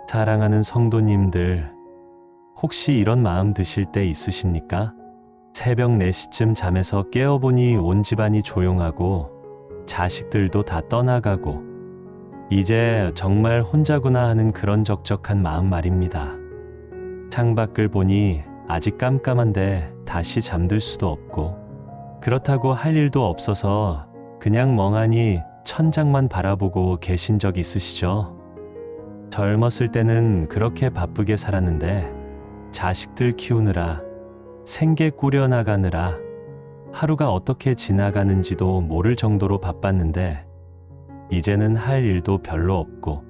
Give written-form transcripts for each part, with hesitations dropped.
사랑하는 성도님들, 혹시 이런 마음 드실 때 있으십니까? 새벽 4시쯤 잠에서 깨어보니 온 집안이 조용하고 자식들도 다 떠나가고 이제 정말 혼자구나 하는 그런 적적한 마음 말입니다. 창밖을 보니 아직 깜깜한데 다시 잠들 수도 없고 그렇다고 할 일도 없어서 그냥 멍하니 천장만 바라보고 계신 적 있으시죠? 젊었을 때는 그렇게 바쁘게 살았는데 자식들 키우느라 생계 꾸려나가느라 하루가 어떻게 지나가는지도 모를 정도로 바빴는데 이제는 할 일도 별로 없고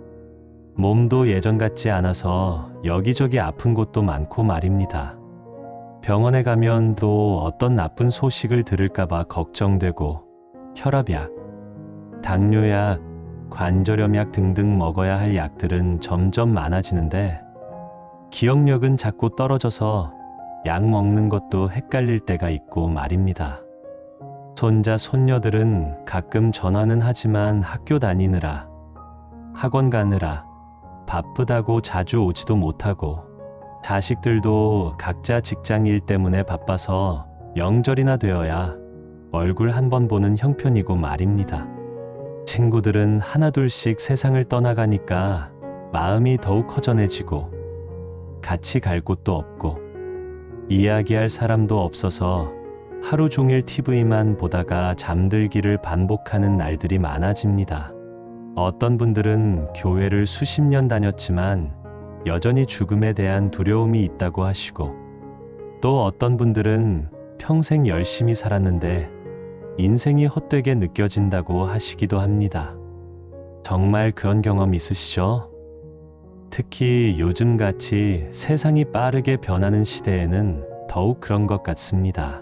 몸도 예전 같지 않아서 여기저기 아픈 곳도 많고 말입니다. 병원에 가면 또 어떤 나쁜 소식을 들을까봐 걱정되고 혈압약, 당뇨약, 관절염약 등등 먹어야 할 약들은 점점 많아지는데 기억력은 자꾸 떨어져서 약 먹는 것도 헷갈릴 때가 있고 말입니다. 손자, 손녀들은 가끔 전화는 하지만 학교 다니느라, 학원 가느라 바쁘다고 자주 오지도 못하고 자식들도 각자 직장 일 때문에 바빠서 명절이나 되어야 얼굴 한 번 보는 형편이고 말입니다. 친구들은 하나둘씩 세상을 떠나가니까 마음이 더욱 허전해지고 같이 갈 곳도 없고 이야기할 사람도 없어서 하루 종일 TV만 보다가 잠들기를 반복하는 날들이 많아집니다. 어떤 분들은 교회를 수십 년 다녔지만 여전히 죽음에 대한 두려움이 있다고 하시고 또 어떤 분들은 평생 열심히 살았는데 인생이 헛되게 느껴진다고 하시기도 합니다. 정말 그런 경험 있으시죠? 특히 요즘같이 세상이 빠르게 변하는 시대에는 더욱 그런 것 같습니다.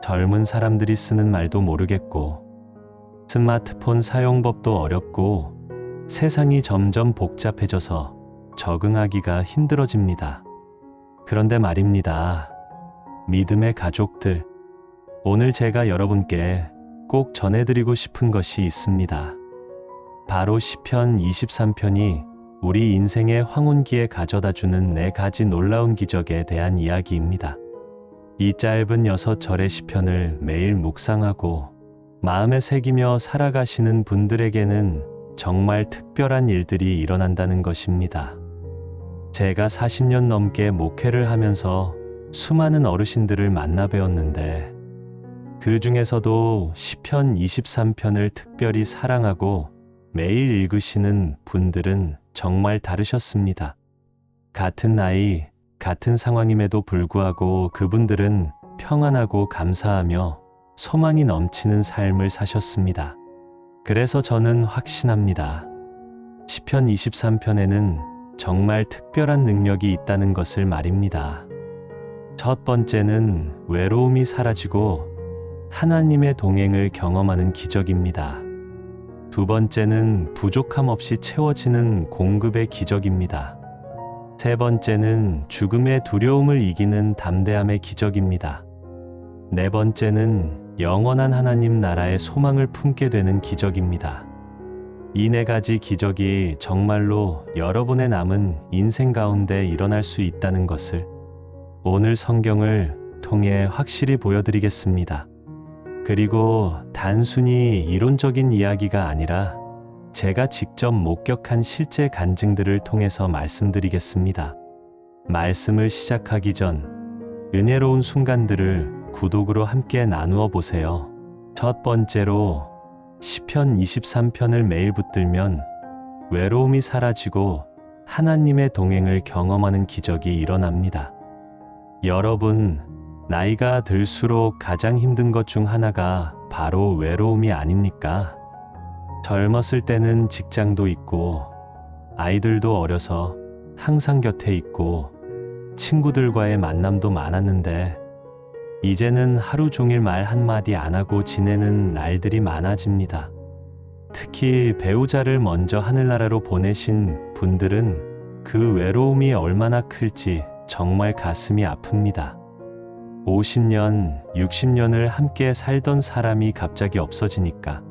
젊은 사람들이 쓰는 말도 모르겠고 스마트폰 사용법도 어렵고 세상이 점점 복잡해져서 적응하기가 힘들어집니다. 그런데 말입니다. 믿음의 가족들, 오늘 제가 여러분께 꼭 전해드리고 싶은 것이 있습니다. 바로 시편 23편이 우리 인생의 황혼기에 가져다주는 4가지 놀라운 기적에 대한 이야기입니다. 이 짧은 6절의 시편을 매일 묵상하고 마음에 새기며 살아가시는 분들에게는 정말 특별한 일들이 일어난다는 것입니다. 제가 40년 넘게 목회를 하면서 수많은 어르신들을 만나 배웠는데 그 중에서도 시편 23편을 특별히 사랑하고 매일 읽으시는 분들은 정말 다르셨습니다. 같은 나이, 같은 상황임에도 불구하고 그분들은 평안하고 감사하며 소망이 넘치는 삶을 사셨습니다. 그래서 저는 확신합니다. 시편 23편에는 정말 특별한 능력이 있다는 것을 말입니다. 첫 번째는 외로움이 사라지고 하나님의 동행을 경험하는 기적입니다. 두 번째는 부족함 없이 채워지는 공급의 기적입니다. 세 번째는 죽음의 두려움을 이기는 담대함의 기적입니다. 네 번째는 영원한 하나님 나라의 소망을 품게 되는 기적입니다. 이 4가지 기적이 정말로 여러분의 남은 인생 가운데 일어날 수 있다는 것을 오늘 성경을 통해 확실히 보여드리겠습니다. 그리고 단순히 이론적인 이야기가 아니라 제가 직접 목격한 실제 간증들을 통해서 말씀드리겠습니다. 말씀을 시작하기 전 은혜로운 순간들을 구독으로 함께 나누어 보세요. 첫 번째로 시편 23편을 매일 붙들면 외로움이 사라지고 하나님의 동행을 경험하는 기적이 일어납니다. 여러분, 나이가 들수록 가장 힘든 것 중 하나가 바로 외로움이 아닙니까? 젊었을 때는 직장도 있고 아이들도 어려서 항상 곁에 있고 친구들과의 만남도 많았는데 이제는 하루 종일 말 한마디 안 하고 지내는 날들이 많아집니다. 특히 배우자를 먼저 하늘나라로 보내신 분들은 그 외로움이 얼마나 클지 정말 가슴이 아픕니다. 50년, 60년을 함께 살던 사람이 갑자기 없어지니까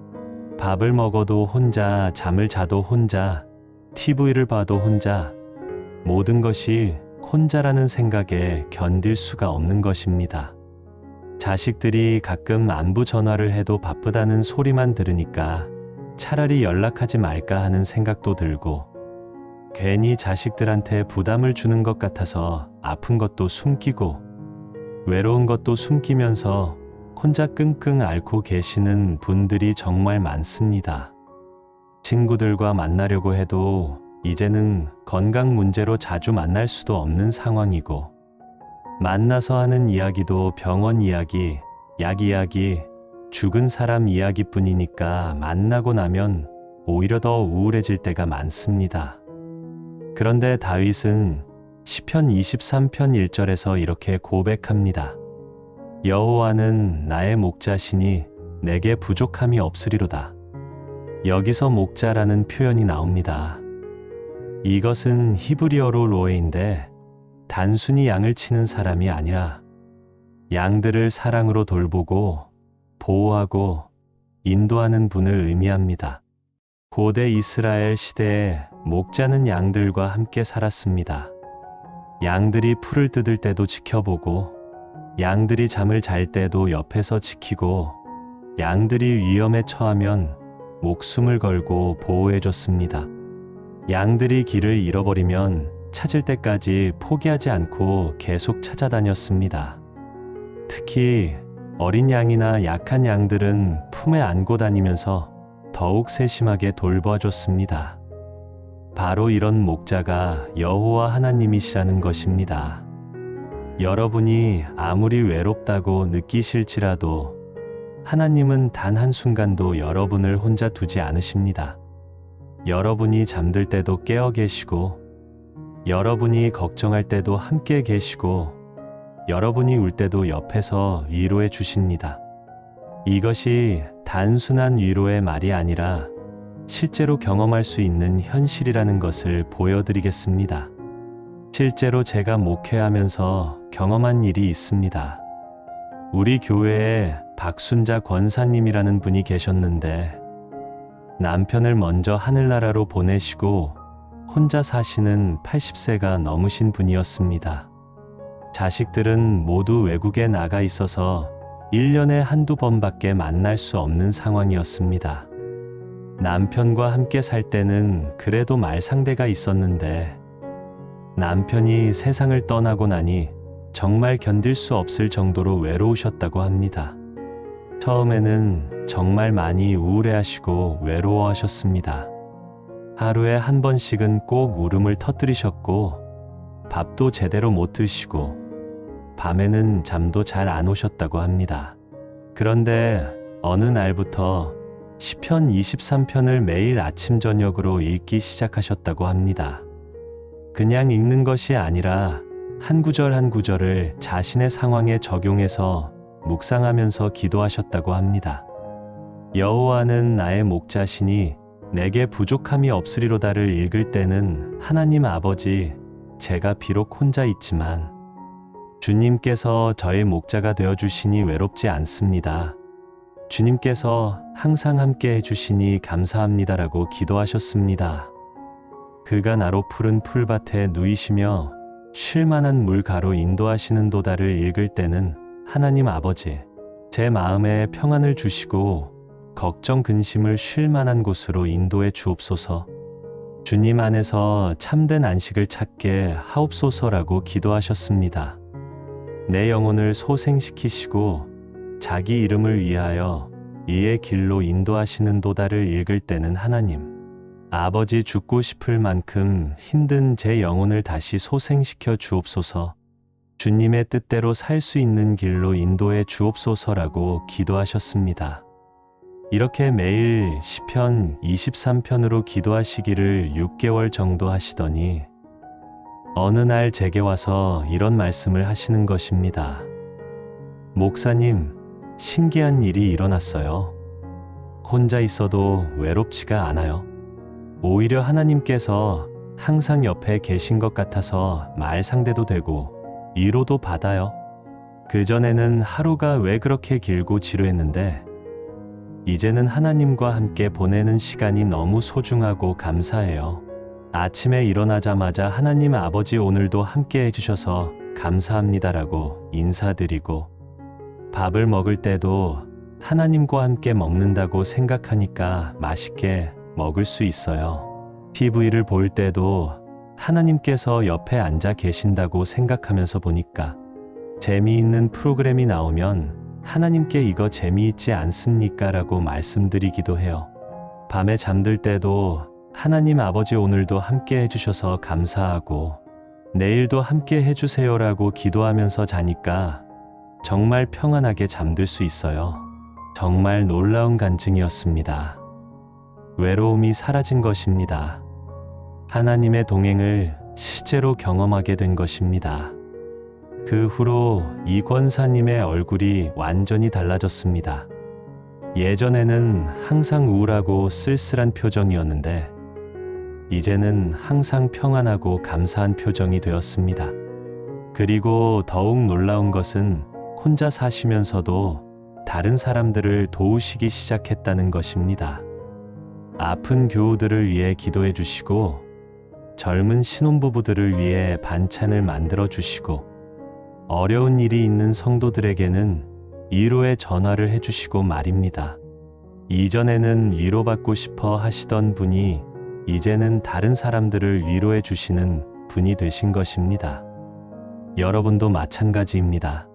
밥을 먹어도 혼자, 잠을 자도 혼자, TV를 봐도 혼자, 모든 것이 혼자라는 생각에 견딜 수가 없는 것입니다. 자식들이 가끔 안부 전화를 해도 바쁘다는 소리만 들으니까 차라리 연락하지 말까 하는 생각도 들고, 괜히 자식들한테 부담을 주는 것 같아서 아픈 것도 숨기고 외로운 것도 숨기면서 혼자 끙끙 앓고 계시는 분들이 정말 많습니다. 친구들과 만나려고 해도 이제는 건강 문제로 자주 만날 수도 없는 상황이고, 만나서 하는 이야기도 병원 이야기, 약 이야기, 죽은 사람 이야기뿐이니까 만나고 나면 오히려 더 우울해질 때가 많습니다. 그런데 다윗은 시편 23편 1절에서 이렇게 고백합니다. 여호와는 나의 목자시니 내게 부족함이 없으리로다. 여기서 목자라는 표현이 나옵니다. 이것은 히브리어로 로에인데 단순히 양을 치는 사람이 아니라 양들을 사랑으로 돌보고 보호하고 인도하는 분을 의미합니다. 고대 이스라엘 시대에 목자는 양들과 함께 살았습니다. 양들이 풀을 뜯을 때도 지켜보고, 양들이 잠을 잘 때도 옆에서 지키고, 양들이 위험에 처하면 목숨을 걸고 보호해줬습니다. 양들이 길을 잃어버리면 찾을 때까지 포기하지 않고 계속 찾아다녔습니다. 특히 어린 양이나 약한 양들은 품에 안고 다니면서 더욱 세심하게 돌봐줬습니다. 바로 이런 목자가 여호와 하나님이시라는 것입니다. 여러분이 아무리 외롭다고 느끼실지라도 하나님은 단 한순간도 여러분을 혼자 두지 않으십니다. 여러분이 잠들 때도 깨어 계시고, 여러분이 걱정할 때도 함께 계시고, 여러분이 울 때도 옆에서 위로해 주십니다. 이것이 단순한 위로의 말이 아니라 실제로 경험할 수 있는 현실이라는 것을 보여드리겠습니다. 실제로 제가 목회하면서 경험한 일이 있습니다. 우리 교회에 박순자 권사님이라는 분이 계셨는데, 남편을 먼저 하늘나라로 보내시고 혼자 사시는 80세가 넘으신 분이었습니다. 자식들은 모두 외국에 나가 있어서 1년에 한두 번밖에 만날 수 없는 상황이었습니다. 남편과 함께 살 때는 그래도 말상대가 있었는데, 남편이 세상을 떠나고 나니 정말 견딜 수 없을 정도로 외로우셨다고 합니다. 처음에는 정말 많이 우울해하시고 외로워하셨습니다. 하루에 한 번씩은 꼭 울음을 터뜨리셨고, 밥도 제대로 못 드시고, 밤에는 잠도 잘 안 오셨다고 합니다. 그런데 어느 날부터 시편 23편을 매일 아침 저녁으로 읽기 시작하셨다고 합니다. 그냥 읽는 것이 아니라 한 구절 한 구절을 자신의 상황에 적용해서 묵상하면서 기도하셨다고 합니다. 여호와는 나의 목자시니 내게 부족함이 없으리로다를 읽을 때는 하나님 아버지, 제가 비록 혼자 있지만 주님께서 저의 목자가 되어주시니 외롭지 않습니다. 주님께서 항상 함께 해주시니 감사합니다라고 기도하셨습니다. 그가 나로 푸른 풀밭에 누이시며 쉴만한 물가로 인도하시는 도다를 읽을 때는 하나님 아버지, 제 마음에 평안을 주시고 걱정 근심을 쉴만한 곳으로 인도해 주옵소서. 주님 안에서 참된 안식을 찾게 하옵소서라고 기도하셨습니다. 내 영혼을 소생시키시고 자기 이름을 위하여 이의 길로 인도하시는 도다를 읽을 때는 하나님 아버지, 죽고 싶을 만큼 힘든 제 영혼을 다시 소생시켜 주옵소서. 주님의 뜻대로 살 수 있는 길로 인도해 주옵소서라고 기도하셨습니다. 이렇게 매일 시편 23편으로 기도하시기를 6개월 정도 하시더니 어느 날 제게 와서 이런 말씀을 하시는 것입니다. 목사님, 신기한 일이 일어났어요. 혼자 있어도 외롭지가 않아요. 오히려 하나님께서 항상 옆에 계신 것 같아서 말 상대도 되고 위로도 받아요. 그전에는 하루가 왜 그렇게 길고 지루했는데 이제는 하나님과 함께 보내는 시간이 너무 소중하고 감사해요. 아침에 일어나자마자 하나님 아버지 오늘도 함께 해주셔서 감사합니다라고 인사드리고, 밥을 먹을 때도 하나님과 함께 먹는다고 생각하니까 맛있게 먹을 수 있어요. TV를 볼 때도 하나님께서 옆에 앉아 계신다고 생각하면서 보니까, 재미있는 프로그램이 나오면 하나님께 이거 재미있지 않습니까? 라고 말씀드리기도 해요. 밤에 잠들 때도 하나님 아버지 오늘도 함께 해주셔서 감사하고 내일도 함께 해주세요라고 기도하면서 자니까 정말 평안하게 잠들 수 있어요. 정말 놀라운 간증이었습니다. 외로움이 사라진 것입니다. 하나님의 동행을 실제로 경험하게 된 것입니다. 그 후로 이 권사님의 얼굴이 완전히 달라졌습니다. 예전에는 항상 우울하고 쓸쓸한 표정이었는데 이제는 항상 평안하고 감사한 표정이 되었습니다. 그리고 더욱 놀라운 것은 혼자 사시면서도 다른 사람들을 도우시기 시작했다는 것입니다. 아픈 교우들을 위해 기도해 주시고 젊은 신혼부부들을 위해 반찬을 만들어 주시고 어려운 일이 있는 성도들에게는 위로의 전화를 해주시고 말입니다. 이전에는 위로받고 싶어 하시던 분이 이제는 다른 사람들을 위로해 주시는 분이 되신 것입니다. 여러분도 마찬가지입니다.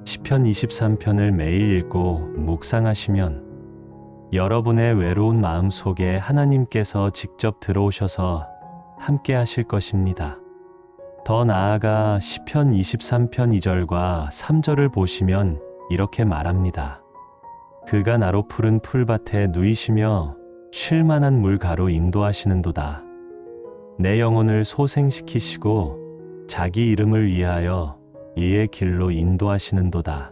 시편 23편을 매일 읽고 묵상하시면 여러분의 외로운 마음 속에 하나님께서 직접 들어오셔서 함께 하실 것입니다. 더 나아가 시편 23편 2절과 3절을 보시면 이렇게 말합니다. 그가 나로 푸른 풀밭에 누이시며 쉴만한 물가로 인도하시는도다. 내 영혼을 소생시키시고 자기 이름을 위하여 이의 길로 인도하시는도다.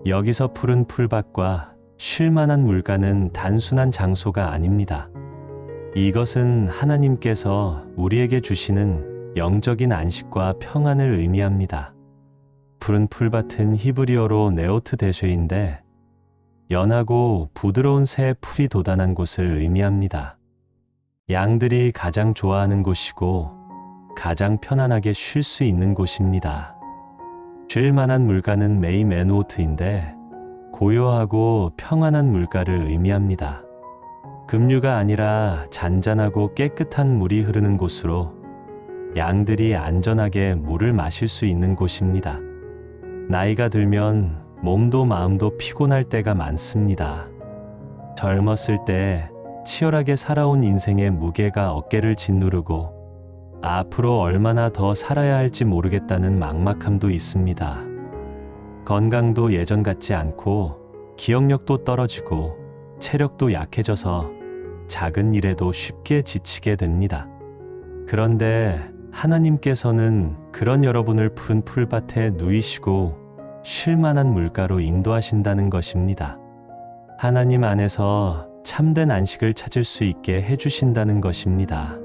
여기서 푸른 풀밭과 쉴만한 물가는 단순한 장소가 아닙니다. 이것은 하나님께서 우리에게 주시는 영적인 안식과 평안을 의미합니다. 푸른 풀밭은 히브리어로 네오트 대쉐인데 연하고 부드러운 새 풀이 돋아난 곳을 의미합니다. 양들이 가장 좋아하는 곳이고 가장 편안하게 쉴 수 있는 곳입니다. 쉴 만한 물가는 메이메노트인데 고요하고 평안한 물가를 의미합니다. 급류가 아니라 잔잔하고 깨끗한 물이 흐르는 곳으로 양들이 안전하게 물을 마실 수 있는 곳입니다. 나이가 들면 몸도 마음도 피곤할 때가 많습니다. 젊었을 때 치열하게 살아온 인생의 무게가 어깨를 짓누르고 앞으로 얼마나 더 살아야 할지 모르겠다는 막막함도 있습니다. 건강도 예전 같지 않고 기억력도 떨어지고 체력도 약해져서 작은 일에도 쉽게 지치게 됩니다. 그런데 하나님께서는 그런 여러분을 푸른 풀밭에 누이시고 쉴만한 물가로 인도하신다는 것입니다. 하나님 안에서 참된 안식을 찾을 수 있게 해주신다는 것입니다.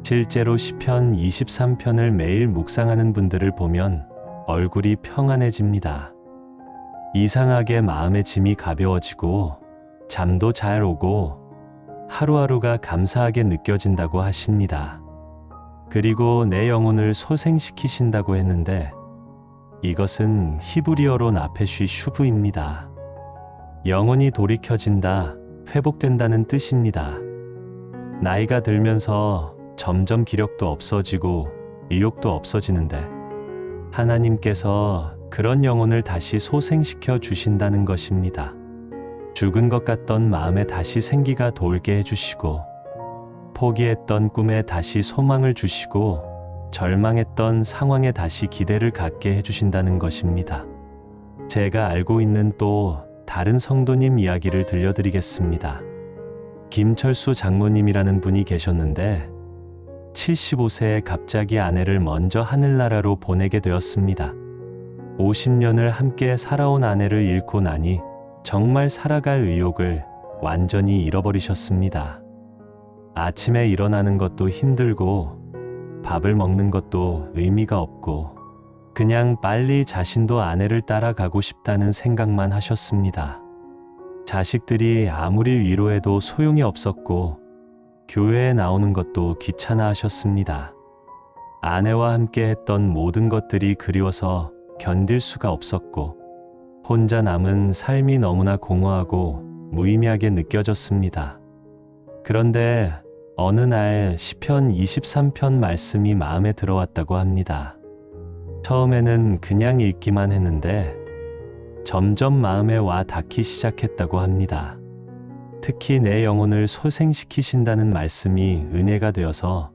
실제로 시편 23편을 매일 묵상하는 분들을 보면 얼굴이 평안해집니다. 이상하게 마음의 짐이 가벼워지고 잠도 잘 오고 하루하루가 감사하게 느껴진다고 하십니다. 그리고 내 영혼을 소생시키신다고 했는데 이것은 히브리어로 나페쉬 슈브입니다. 영혼이 돌이켜진다, 회복된다는 뜻입니다. 나이가 들면서 점점 기력도 없어지고 의욕도 없어지는데 하나님께서 그런 영혼을 다시 소생시켜 주신다는 것입니다. 죽은 것 같던 마음에 다시 생기가 돌게 해주시고 포기했던 꿈에 다시 소망을 주시고 절망했던 상황에 다시 기대를 갖게 해주신다는 것입니다. 제가 알고 있는 또 다른 성도님 이야기를 들려드리겠습니다. 김철수 장모님이라는 분이 계셨는데 75세에 갑자기 아내를 먼저 하늘나라로 보내게 되었습니다. 50년을 함께 살아온 아내를 잃고 나니 정말 살아갈 의욕을 완전히 잃어버리셨습니다. 아침에 일어나는 것도 힘들고 밥을 먹는 것도 의미가 없고 그냥 빨리 자신도 아내를 따라가고 싶다는 생각만 하셨습니다. 자식들이 아무리 위로해도 소용이 없었고 교회에 나오는 것도 귀찮아 하셨습니다. 아내와 함께 했던 모든 것들이 그리워서 견딜 수가 없었고 혼자 남은 삶이 너무나 공허하고 무의미하게 느껴졌습니다. 그런데 어느 날 시편 23편 말씀이 마음에 들어왔다고 합니다. 처음에는 그냥 읽기만 했는데 점점 마음에 와 닿기 시작했다고 합니다. 특히 내 영혼을 소생시키신다는 말씀이 은혜가 되어서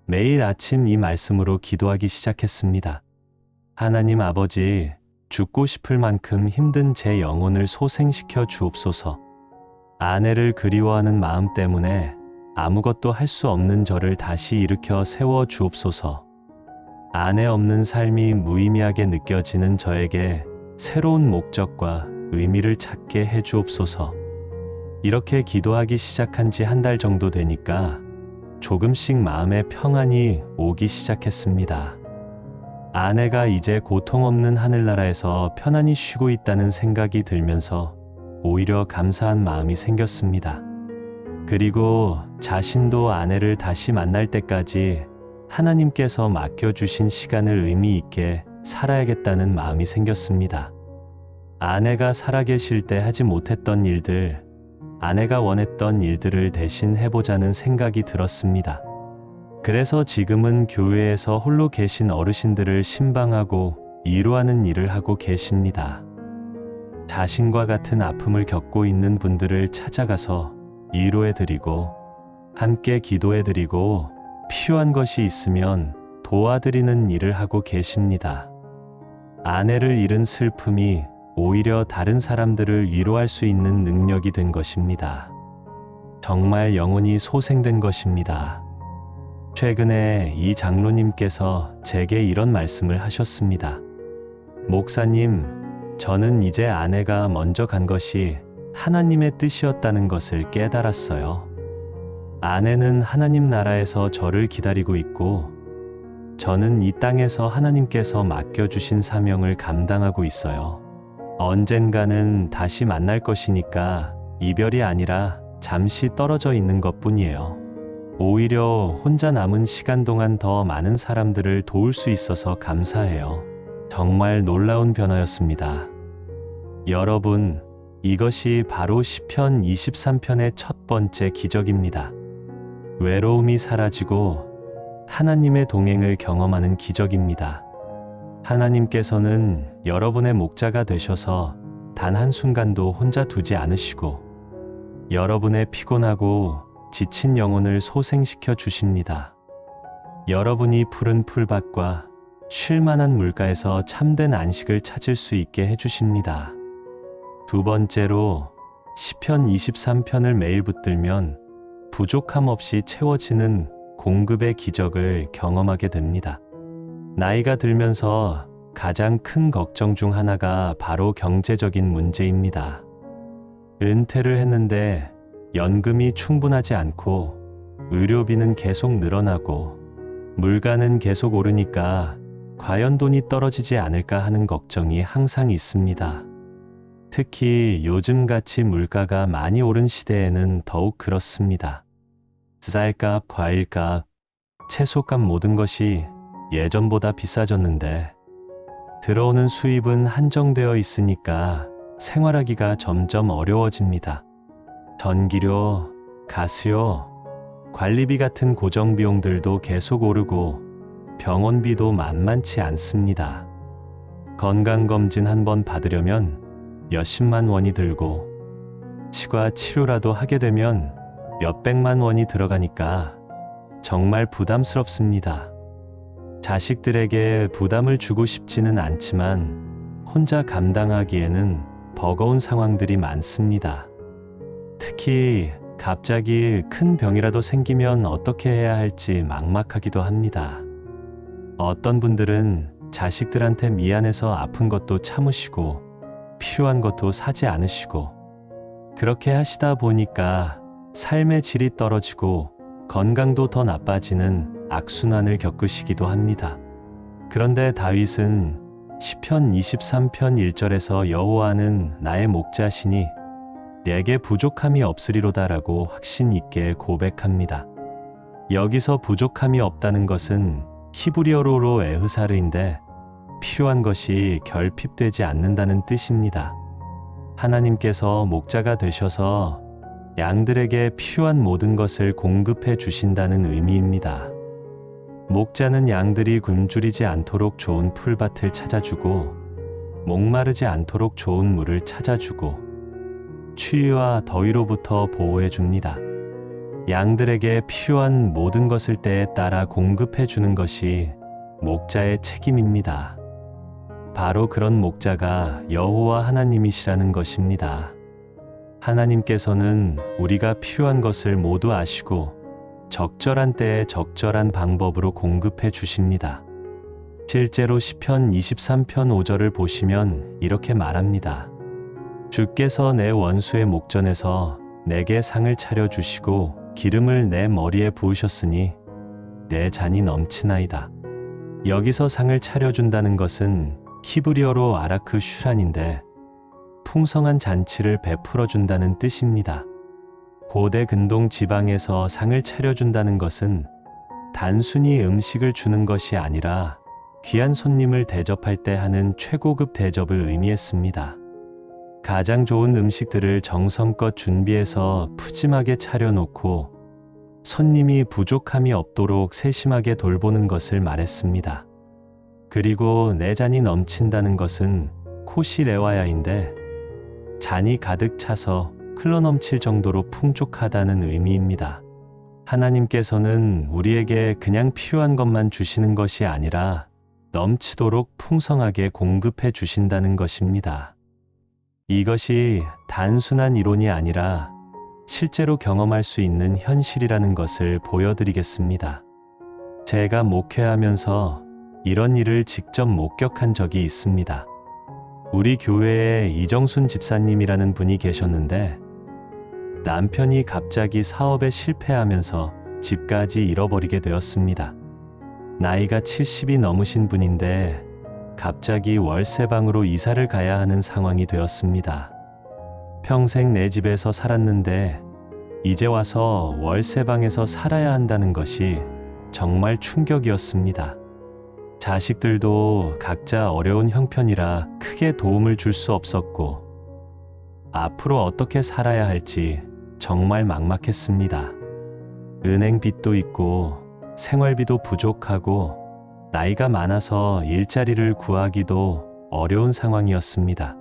매일 아침 이 말씀으로 기도하기 시작했습니다. 하나님 아버지, 죽고 싶을 만큼 힘든 제 영혼을 소생시켜 주옵소서. 아내를 그리워하는 마음 때문에 아무것도 할 수 없는 저를 다시 일으켜 세워 주옵소서. 아내 없는 삶이 무의미하게 느껴지는 저에게 새로운 목적과 의미를 찾게 해 주옵소서. 이렇게 기도하기 시작한 지 한 달 정도 되니까 조금씩 마음에 평안이 오기 시작했습니다. 아내가 이제 고통 없는 하늘나라에서 편안히 쉬고 있다는 생각이 들면서 오히려 감사한 마음이 생겼습니다. 그리고 자신도 아내를 다시 만날 때까지 하나님께서 맡겨주신 시간을 의미 있게 살아야겠다는 마음이 생겼습니다. 아내가 살아계실 때 하지 못했던 일들, 아내가 원했던 일들을 대신 해보자는 생각이 들었습니다. 그래서 지금은 교회에서 홀로 계신 어르신들을 신방하고 위로하는 일을 하고 계십니다. 자신과 같은 아픔을 겪고 있는 분들을 찾아가서 위로해드리고 함께 기도해드리고 필요한 것이 있으면 도와드리는 일을 하고 계십니다. 아내를 잃은 슬픔이 오히려 다른 사람들을 위로할 수 있는 능력이 된 것입니다. 정말 영혼이 소생된 것입니다. 최근에 이 장로님께서 제게 이런 말씀을 하셨습니다. 목사님, 저는 이제 아내가 먼저 간 것이 하나님의 뜻이었다는 것을 깨달았어요. 아내는 하나님 나라에서 저를 기다리고 있고 저는 이 땅에서 하나님께서 맡겨주신 사명을 감당하고 있어요. 언젠가는 다시 만날 것이니까 이별이 아니라 잠시 떨어져 있는 것뿐이에요. 오히려 혼자 남은 시간 동안 더 많은 사람들을 도울 수 있어서 감사해요. 정말 놀라운 변화였습니다. 여러분, 이것이 바로 시편 23편의 첫 번째 기적입니다. 외로움이 사라지고 하나님의 동행을 경험하는 기적입니다. 하나님께서는 여러분의 목자가 되셔서 단 한순간도 혼자 두지 않으시고 여러분의 피곤하고 지친 영혼을 소생시켜 주십니다. 여러분이 푸른 풀밭과 쉴만한 물가에서 참된 안식을 찾을 수 있게 해주십니다. 두 번째로 시편 23편을 매일 붙들면 부족함 없이 채워지는 공급의 기적을 경험하게 됩니다. 나이가 들면서 가장 큰 걱정 중 하나가 바로 경제적인 문제입니다. 은퇴를 했는데 연금이 충분하지 않고 의료비는 계속 늘어나고 물가는 계속 오르니까 과연 돈이 떨어지지 않을까 하는 걱정이 항상 있습니다. 특히 요즘같이 물가가 많이 오른 시대에는 더욱 그렇습니다. 쌀값, 과일값, 채소값 모든 것이 예전보다 비싸졌는데 들어오는 수입은 한정되어 있으니까 생활하기가 점점 어려워집니다. 전기료, 가스료, 관리비 같은 고정비용들도 계속 오르고 병원비도 만만치 않습니다. 건강검진 한번 받으려면 몇십만 원이 들고 치과 치료라도 하게 되면 몇백만 원이 들어가니까 정말 부담스럽습니다. 자식들에게 부담을 주고 싶지는 않지만 혼자 감당하기에는 버거운 상황들이 많습니다. 특히 갑자기 큰 병이라도 생기면 어떻게 해야 할지 막막하기도 합니다. 어떤 분들은 자식들한테 미안해서 아픈 것도 참으시고 필요한 것도 사지 않으시고 그렇게 하시다 보니까 삶의 질이 떨어지고 건강도 더 나빠지는 악순환을 겪으시기도 합니다. 그런데 다윗은 시편 23편 1절에서 여호와는 나의 목자시니 내게 부족함이 없으리로다라고 확신 있게 고백합니다. 여기서 부족함이 없다는 것은 히브리어로 에흐사르인데 필요한 것이 결핍되지 않는다는 뜻입니다. 하나님께서 목자가 되셔서 양들에게 필요한 모든 것을 공급해 주신다는 의미입니다. 목자는 양들이 굶주리지 않도록 좋은 풀밭을 찾아주고 목마르지 않도록 좋은 물을 찾아주고 추위와 더위로부터 보호해 줍니다. 양들에게 필요한 모든 것을 때에 따라 공급해 주는 것이 목자의 책임입니다. 바로 그런 목자가 여호와 하나님이시라는 것입니다. 하나님께서는 우리가 필요한 것을 모두 아시고 적절한 때에 적절한 방법으로 공급해 주십니다. 실제로 시편 23편 5절을 보시면 이렇게 말합니다. 주께서 내 원수의 목전에서 내게 상을 차려 주시고 기름을 내 머리에 부으셨으니 내 잔이 넘치나이다. 여기서 상을 차려준다는 것은 히브리어로 아라크 슈란인데 풍성한 잔치를 베풀어 준다는 뜻입니다. 고대 근동 지방에서 상을 차려준다는 것은 단순히 음식을 주는 것이 아니라 귀한 손님을 대접할 때 하는 최고급 대접을 의미했습니다. 가장 좋은 음식들을 정성껏 준비해서 푸짐하게 차려놓고 손님이 부족함이 없도록 세심하게 돌보는 것을 말했습니다. 그리고 내 잔이 넘친다는 것은 코시레와야인데 잔이 가득 차서 흘러넘칠 정도로 풍족하다는 의미입니다. 하나님께서는 우리에게 그냥 필요한 것만 주시는 것이 아니라 넘치도록 풍성하게 공급해 주신다는 것입니다. 이것이 단순한 이론이 아니라 실제로 경험할 수 있는 현실이라는 것을 보여드리겠습니다. 제가 목회하면서 이런 일을 직접 목격한 적이 있습니다. 우리 교회에 이정순 집사님이라는 분이 계셨는데 남편이 갑자기 사업에 실패하면서 집까지 잃어버리게 되었습니다. 나이가 70이 넘으신 분인데 갑자기 월세방으로 이사를 가야 하는 상황이 되었습니다. 평생 내 집에서 살았는데 이제 와서 월세방에서 살아야 한다는 것이 정말 충격이었습니다. 자식들도 각자 어려운 형편이라 크게 도움을 줄 수 없었고 앞으로 어떻게 살아야 할지 정말 막막했습니다. 은행 빚도 있고 생활비도 부족하고 나이가 많아서 일자리를 구하기도 어려운 상황이었습니다.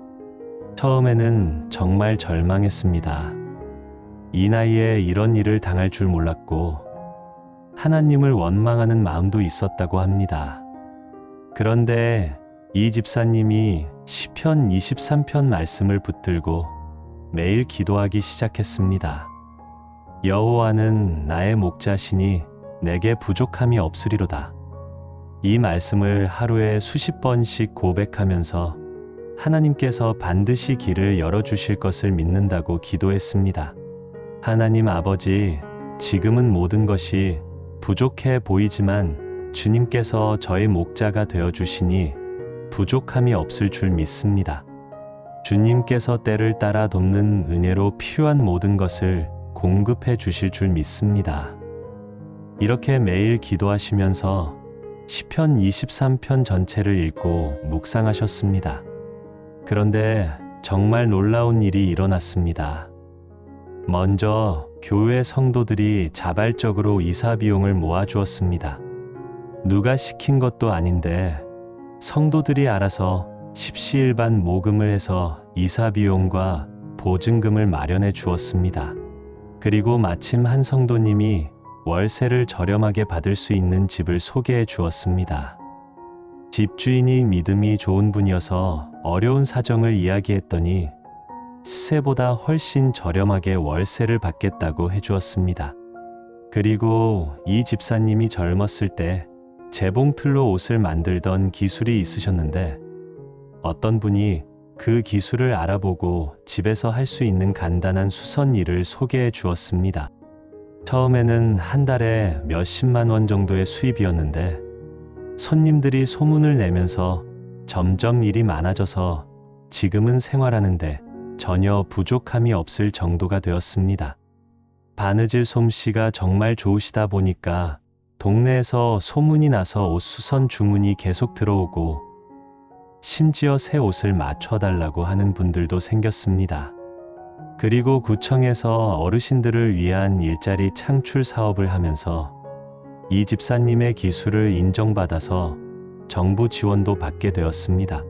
처음에는 정말 절망했습니다. 이 나이에 이런 일을 당할 줄 몰랐고 하나님을 원망하는 마음도 있었다고 합니다. 그런데 이 집사님이 시편 23편 말씀을 붙들고 매일 기도하기 시작했습니다. 여호와는 나의 목자시니 내게 부족함이 없으리로다. 이 말씀을 하루에 수십 번씩 고백하면서 하나님께서 반드시 길을 열어주실 것을 믿는다고 기도했습니다. 하나님 아버지, 지금은 모든 것이 부족해 보이지만 주님께서 저의 목자가 되어주시니 부족함이 없을 줄 믿습니다. 주님께서 때를 따라 돕는 은혜로 필요한 모든 것을 공급해 주실 줄 믿습니다. 이렇게 매일 기도하시면서 시편 23편 전체를 읽고 묵상하셨습니다. 그런데 정말 놀라운 일이 일어났습니다. 먼저 교회 성도들이 자발적으로 이사 비용을 모아주었습니다. 누가 시킨 것도 아닌데 성도들이 알아서 십시일반 모금을 해서 이사 비용과 보증금을 마련해 주었습니다. 그리고 마침 한 성도님이 월세를 저렴하게 받을 수 있는 집을 소개해 주었습니다. 집주인이 믿음이 좋은 분이어서 어려운 사정을 이야기했더니 시세보다 훨씬 저렴하게 월세를 받겠다고 해주었습니다. 그리고 이 집사님이 젊었을 때 재봉틀로 옷을 만들던 기술이 있으셨는데 어떤 분이 그 기술을 알아보고 집에서 할 수 있는 간단한 수선 일을 소개해 주었습니다. 처음에는 한 달에 몇십만 원 정도의 수입이었는데 손님들이 소문을 내면서 점점 일이 많아져서 지금은 생활하는데 전혀 부족함이 없을 정도가 되었습니다. 바느질 솜씨가 정말 좋으시다 보니까 동네에서 소문이 나서 옷수선 주문이 계속 들어오고 심지어 새 옷을 맞춰달라고 하는 분들도 생겼습니다. 그리고 구청에서 어르신들을 위한 일자리 창출 사업을 하면서 이 집사님의 기술을 인정받아서 정부 지원도 받게 되었습니다.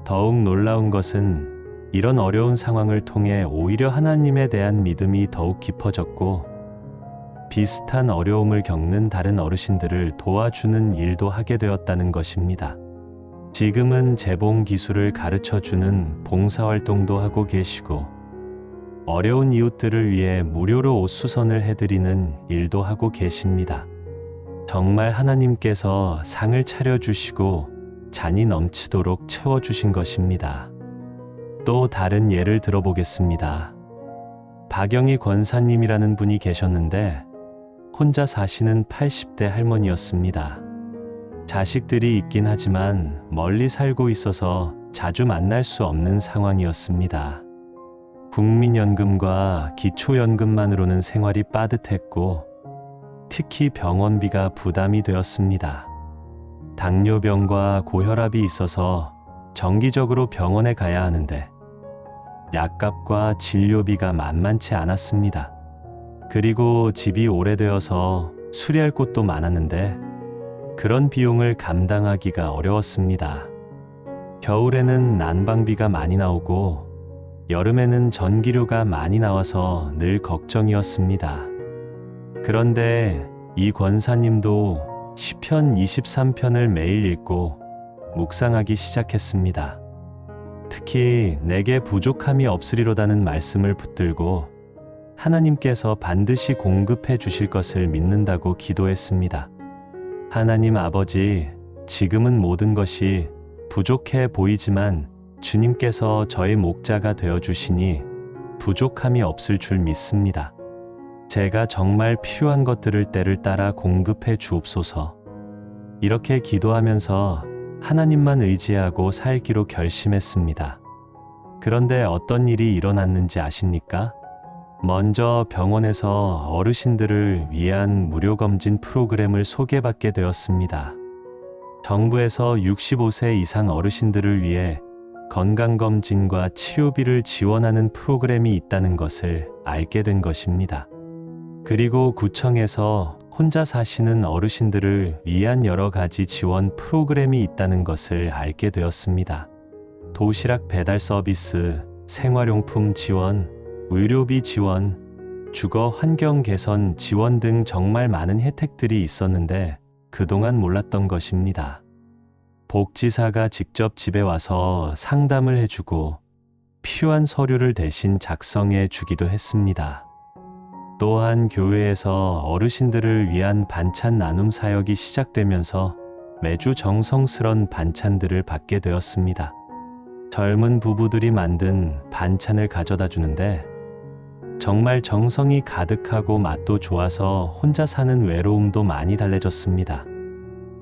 더욱 놀라운 것은 이런 어려운 상황을 통해 오히려 하나님에 대한 믿음이 더욱 깊어졌고 비슷한 어려움을 겪는 다른 어르신들을 도와주는 일도 하게 되었다는 것입니다. 지금은 재봉 기술을 가르쳐주는 봉사활동도 하고 계시고 어려운 이웃들을 위해 무료로 옷 수선을 해드리는 일도 하고 계십니다. 정말 하나님께서 상을 차려주시고 잔이 넘치도록 채워주신 것입니다. 또 다른 예를 들어보겠습니다. 박영희 권사님이라는 분이 계셨는데 혼자 사시는 80대 할머니였습니다. 자식들이 있긴 하지만 멀리 살고 있어서 자주 만날 수 없는 상황이었습니다. 국민연금과 기초연금만으로는 생활이 빠듯했고 특히 병원비가 부담이 되었습니다. 당뇨병과 고혈압이 있어서 정기적으로 병원에 가야 하는데 약값과 진료비가 만만치 않았습니다. 그리고 집이 오래되어서 수리할 곳도 많았는데 그런 비용을 감당하기가 어려웠습니다. 겨울에는 난방비가 많이 나오고 여름에는 전기료가 많이 나와서 늘 걱정이었습니다. 그런데 이 권사님도 시편 23편을 매일 읽고 묵상하기 시작했습니다. 특히 내게 부족함이 없으리로다는 말씀을 붙들고 하나님께서 반드시 공급해 주실 것을 믿는다고 기도했습니다. 하나님 아버지, 지금은 모든 것이 부족해 보이지만 주님께서 저의 목자가 되어 주시니 부족함이 없을 줄 믿습니다. 제가 정말 필요한 것들을 때를 따라 공급해 주옵소서. 이렇게 기도하면서 하나님만 의지하고 살기로 결심했습니다. 그런데 어떤 일이 일어났는지 아십니까? 먼저 병원에서 어르신들을 위한 무료 검진 프로그램을 소개받게 되었습니다. 정부에서 65세 이상 어르신들을 위해 건강검진과 치료비를 지원하는 프로그램이 있다는 것을 알게 된 것입니다. 그리고 구청에서 혼자 사시는 어르신들을 위한 여러 가지 지원 프로그램이 있다는 것을 알게 되었습니다. 도시락 배달 서비스, 생활용품 지원, 의료비 지원, 주거 환경 개선 지원 등 정말 많은 혜택들이 있었는데 그동안 몰랐던 것입니다. 복지사가 직접 집에 와서 상담을 해주고 필요한 서류를 대신 작성해 주기도 했습니다. 또한 교회에서 어르신들을 위한 반찬 나눔 사역이 시작되면서 매주 정성스런 반찬들을 받게 되었습니다. 젊은 부부들이 만든 반찬을 가져다 주는데 정말 정성이 가득하고 맛도 좋아서 혼자 사는 외로움도 많이 달래졌습니다.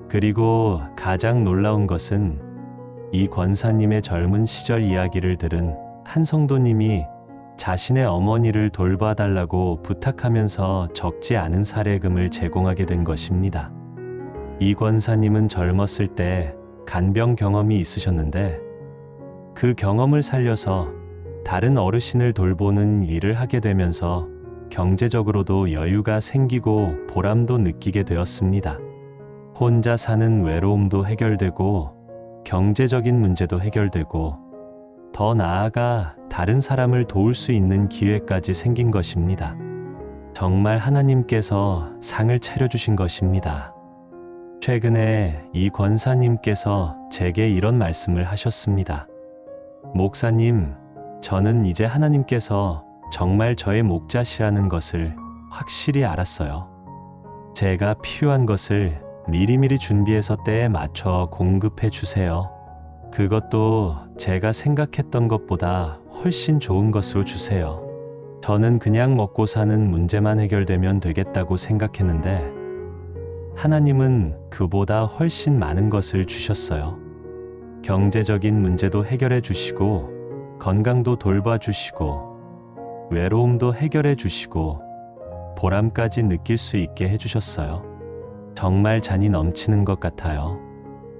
그리고 가장 놀라운 것은 이 권사님의 젊은 시절 이야기를 들은 한 성도님이 자신의 어머니를 돌봐달라고 부탁하면서 적지 않은 사례금을 제공하게 된 것입니다. 이 권사님은 젊었을 때 간병 경험이 있으셨는데 그 경험을 살려서 다른 어르신을 돌보는 일을 하게 되면서 경제적으로도 여유가 생기고 보람도 느끼게 되었습니다. 혼자 사는 외로움도 해결되고 경제적인 문제도 해결되고 더 나아가 다른 사람을 도울 수 있는 기회까지 생긴 것입니다. 정말 하나님께서 상을 차려주신 것입니다. 최근에 이 권사님께서 제게 이런 말씀을 하셨습니다. 목사님, 저는 이제 하나님께서 정말 저의 목자시라는 것을 확실히 알았어요. 제가 필요한 것을 미리미리 준비해서 때에 맞춰 공급해 주세요. 그것도 제가 생각했던 것보다 훨씬 좋은 것으로 주세요. 저는 그냥 먹고 사는 문제만 해결되면 되겠다고 생각했는데 하나님은 그보다 훨씬 많은 것을 주셨어요. 경제적인 문제도 해결해 주시고 건강도 돌봐주시고 외로움도 해결해 주시고 보람까지 느낄 수 있게 해주셨어요. 정말 잔이 넘치는 것 같아요.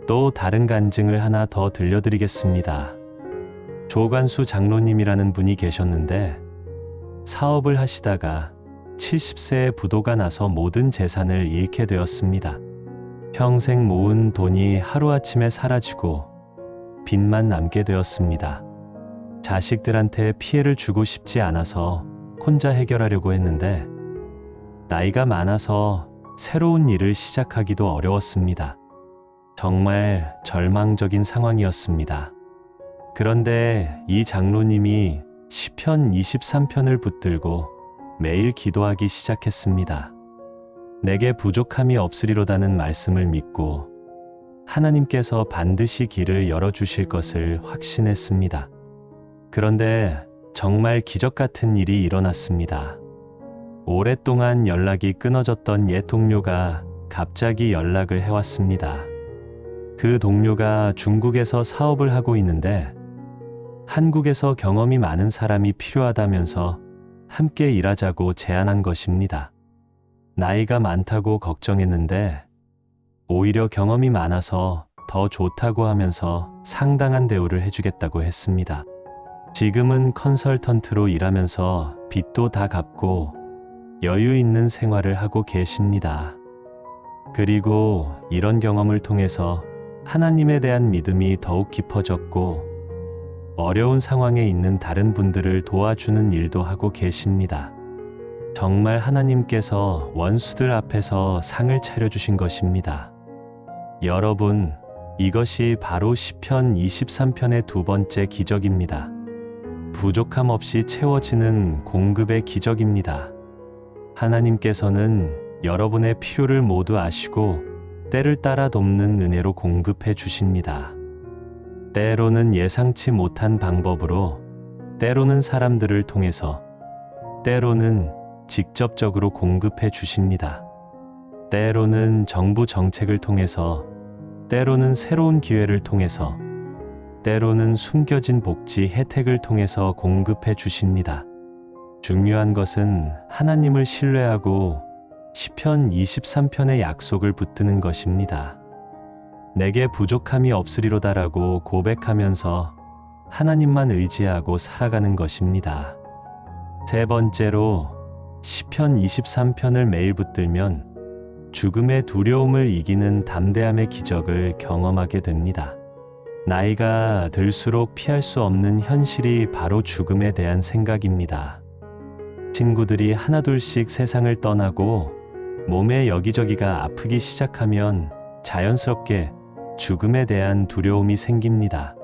또 다른 간증을 하나 더 들려드리겠습니다. 조관수 장로님이라는 분이 계셨는데 사업을 하시다가 70세에 부도가 나서 모든 재산을 잃게 되었습니다. 평생 모은 돈이 하루아침에 사라지고 빚만 남게 되었습니다. 자식들한테 피해를 주고 싶지 않아서 혼자 해결하려고 했는데 나이가 많아서 새로운 일을 시작하기도 어려웠습니다. 정말 절망적인 상황이었습니다. 그런데 이 장로님이 시편 23편을 붙들고 매일 기도하기 시작했습니다. 내게 부족함이 없으리로다는 말씀을 믿고 하나님께서 반드시 길을 열어주실 것을 확신했습니다. 그런데 정말 기적 같은 일이 일어났습니다. 오랫동안 연락이 끊어졌던 옛 동료가 갑자기 연락을 해왔습니다. 그 동료가 중국에서 사업을 하고 있는데 한국에서 경험이 많은 사람이 필요하다면서 함께 일하자고 제안한 것입니다. 나이가 많다고 걱정했는데 오히려 경험이 많아서 더 좋다고 하면서 상당한 대우를 해주겠다고 했습니다. 지금은 컨설턴트로 일하면서 빚도 다 갚고 여유 있는 생활을 하고 계십니다. 그리고 이런 경험을 통해서 하나님에 대한 믿음이 더욱 깊어졌고 어려운 상황에 있는 다른 분들을 도와주는 일도 하고 계십니다. 정말 하나님께서 원수들 앞에서 상을 차려주신 것입니다. 여러분, 이것이 바로 시편 23편의 두 번째 기적입니다. 부족함 없이 채워지는 공급의 기적입니다. 하나님께서는 여러분의 필요를 모두 아시고 때를 따라 돕는 은혜로 공급해 주십니다. 때로는 예상치 못한 방법으로, 때로는 사람들을 통해서, 때로는 직접적으로 공급해 주십니다. 때로는 정부 정책을 통해서, 때로는 새로운 기회를 통해서, 때로는 숨겨진 복지 혜택을 통해서 공급해 주십니다. 중요한 것은 하나님을 신뢰하고 시편 23편의 약속을 붙드는 것입니다. 내게 부족함이 없으리로다라고 고백하면서 하나님만 의지하고 살아가는 것입니다. 세 번째로 시편 23편을 매일 붙들면 죽음의 두려움을 이기는 담대함의 기적을 경험하게 됩니다. 나이가 들수록 피할 수 없는 현실이 바로 죽음에 대한 생각입니다. 친구들이 하나둘씩 세상을 떠나고 몸의 여기저기가 아프기 시작하면 자연스럽게 죽음에 대한 두려움이 생깁니다.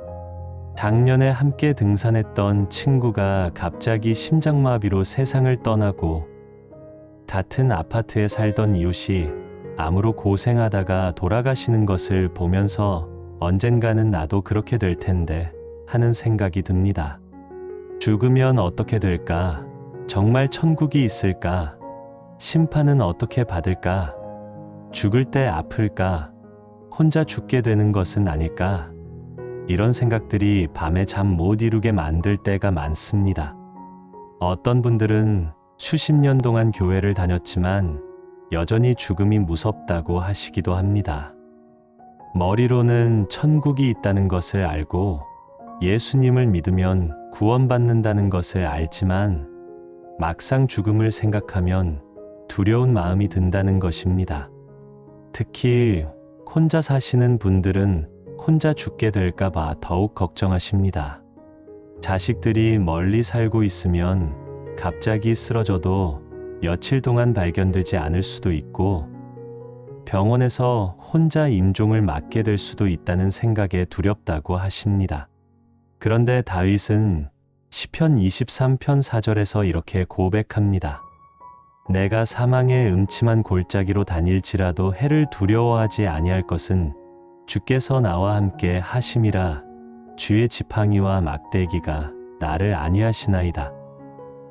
작년에 함께 등산했던 친구가 갑자기 심장마비로 세상을 떠나고 같은 아파트에 살던 이웃이 암으로 고생하다가 돌아가시는 것을 보면서 언젠가는 나도 그렇게 될 텐데 하는 생각이 듭니다. 죽으면 어떻게 될까? 정말 천국이 있을까? 심판은 어떻게 받을까? 죽을 때 아플까? 혼자 죽게 되는 것은 아닐까? 이런 생각들이 밤에 잠 못 이루게 만들 때가 많습니다. 어떤 분들은 수십 년 동안 교회를 다녔지만 여전히 죽음이 무섭다고 하시기도 합니다. 머리로는 천국이 있다는 것을 알고 예수님을 믿으면 구원받는다는 것을 알지만 막상 죽음을 생각하면 두려운 마음이 든다는 것입니다. 특히 혼자 사시는 분들은 혼자 죽게 될까봐 더욱 걱정하십니다. 자식들이 멀리 살고 있으면 갑자기 쓰러져도 며칠 동안 발견되지 않을 수도 있고 병원에서 혼자 임종을 맞게 될 수도 있다는 생각에 두렵다고 하십니다. 그런데 다윗은 시편 23편 4절에서 이렇게 고백합니다. 내가 사망의 음침한 골짜기로 다닐지라도 해를 두려워하지 아니할 것은 주께서 나와 함께 하심이라. 주의 지팡이와 막대기가 나를 안위하시나이다.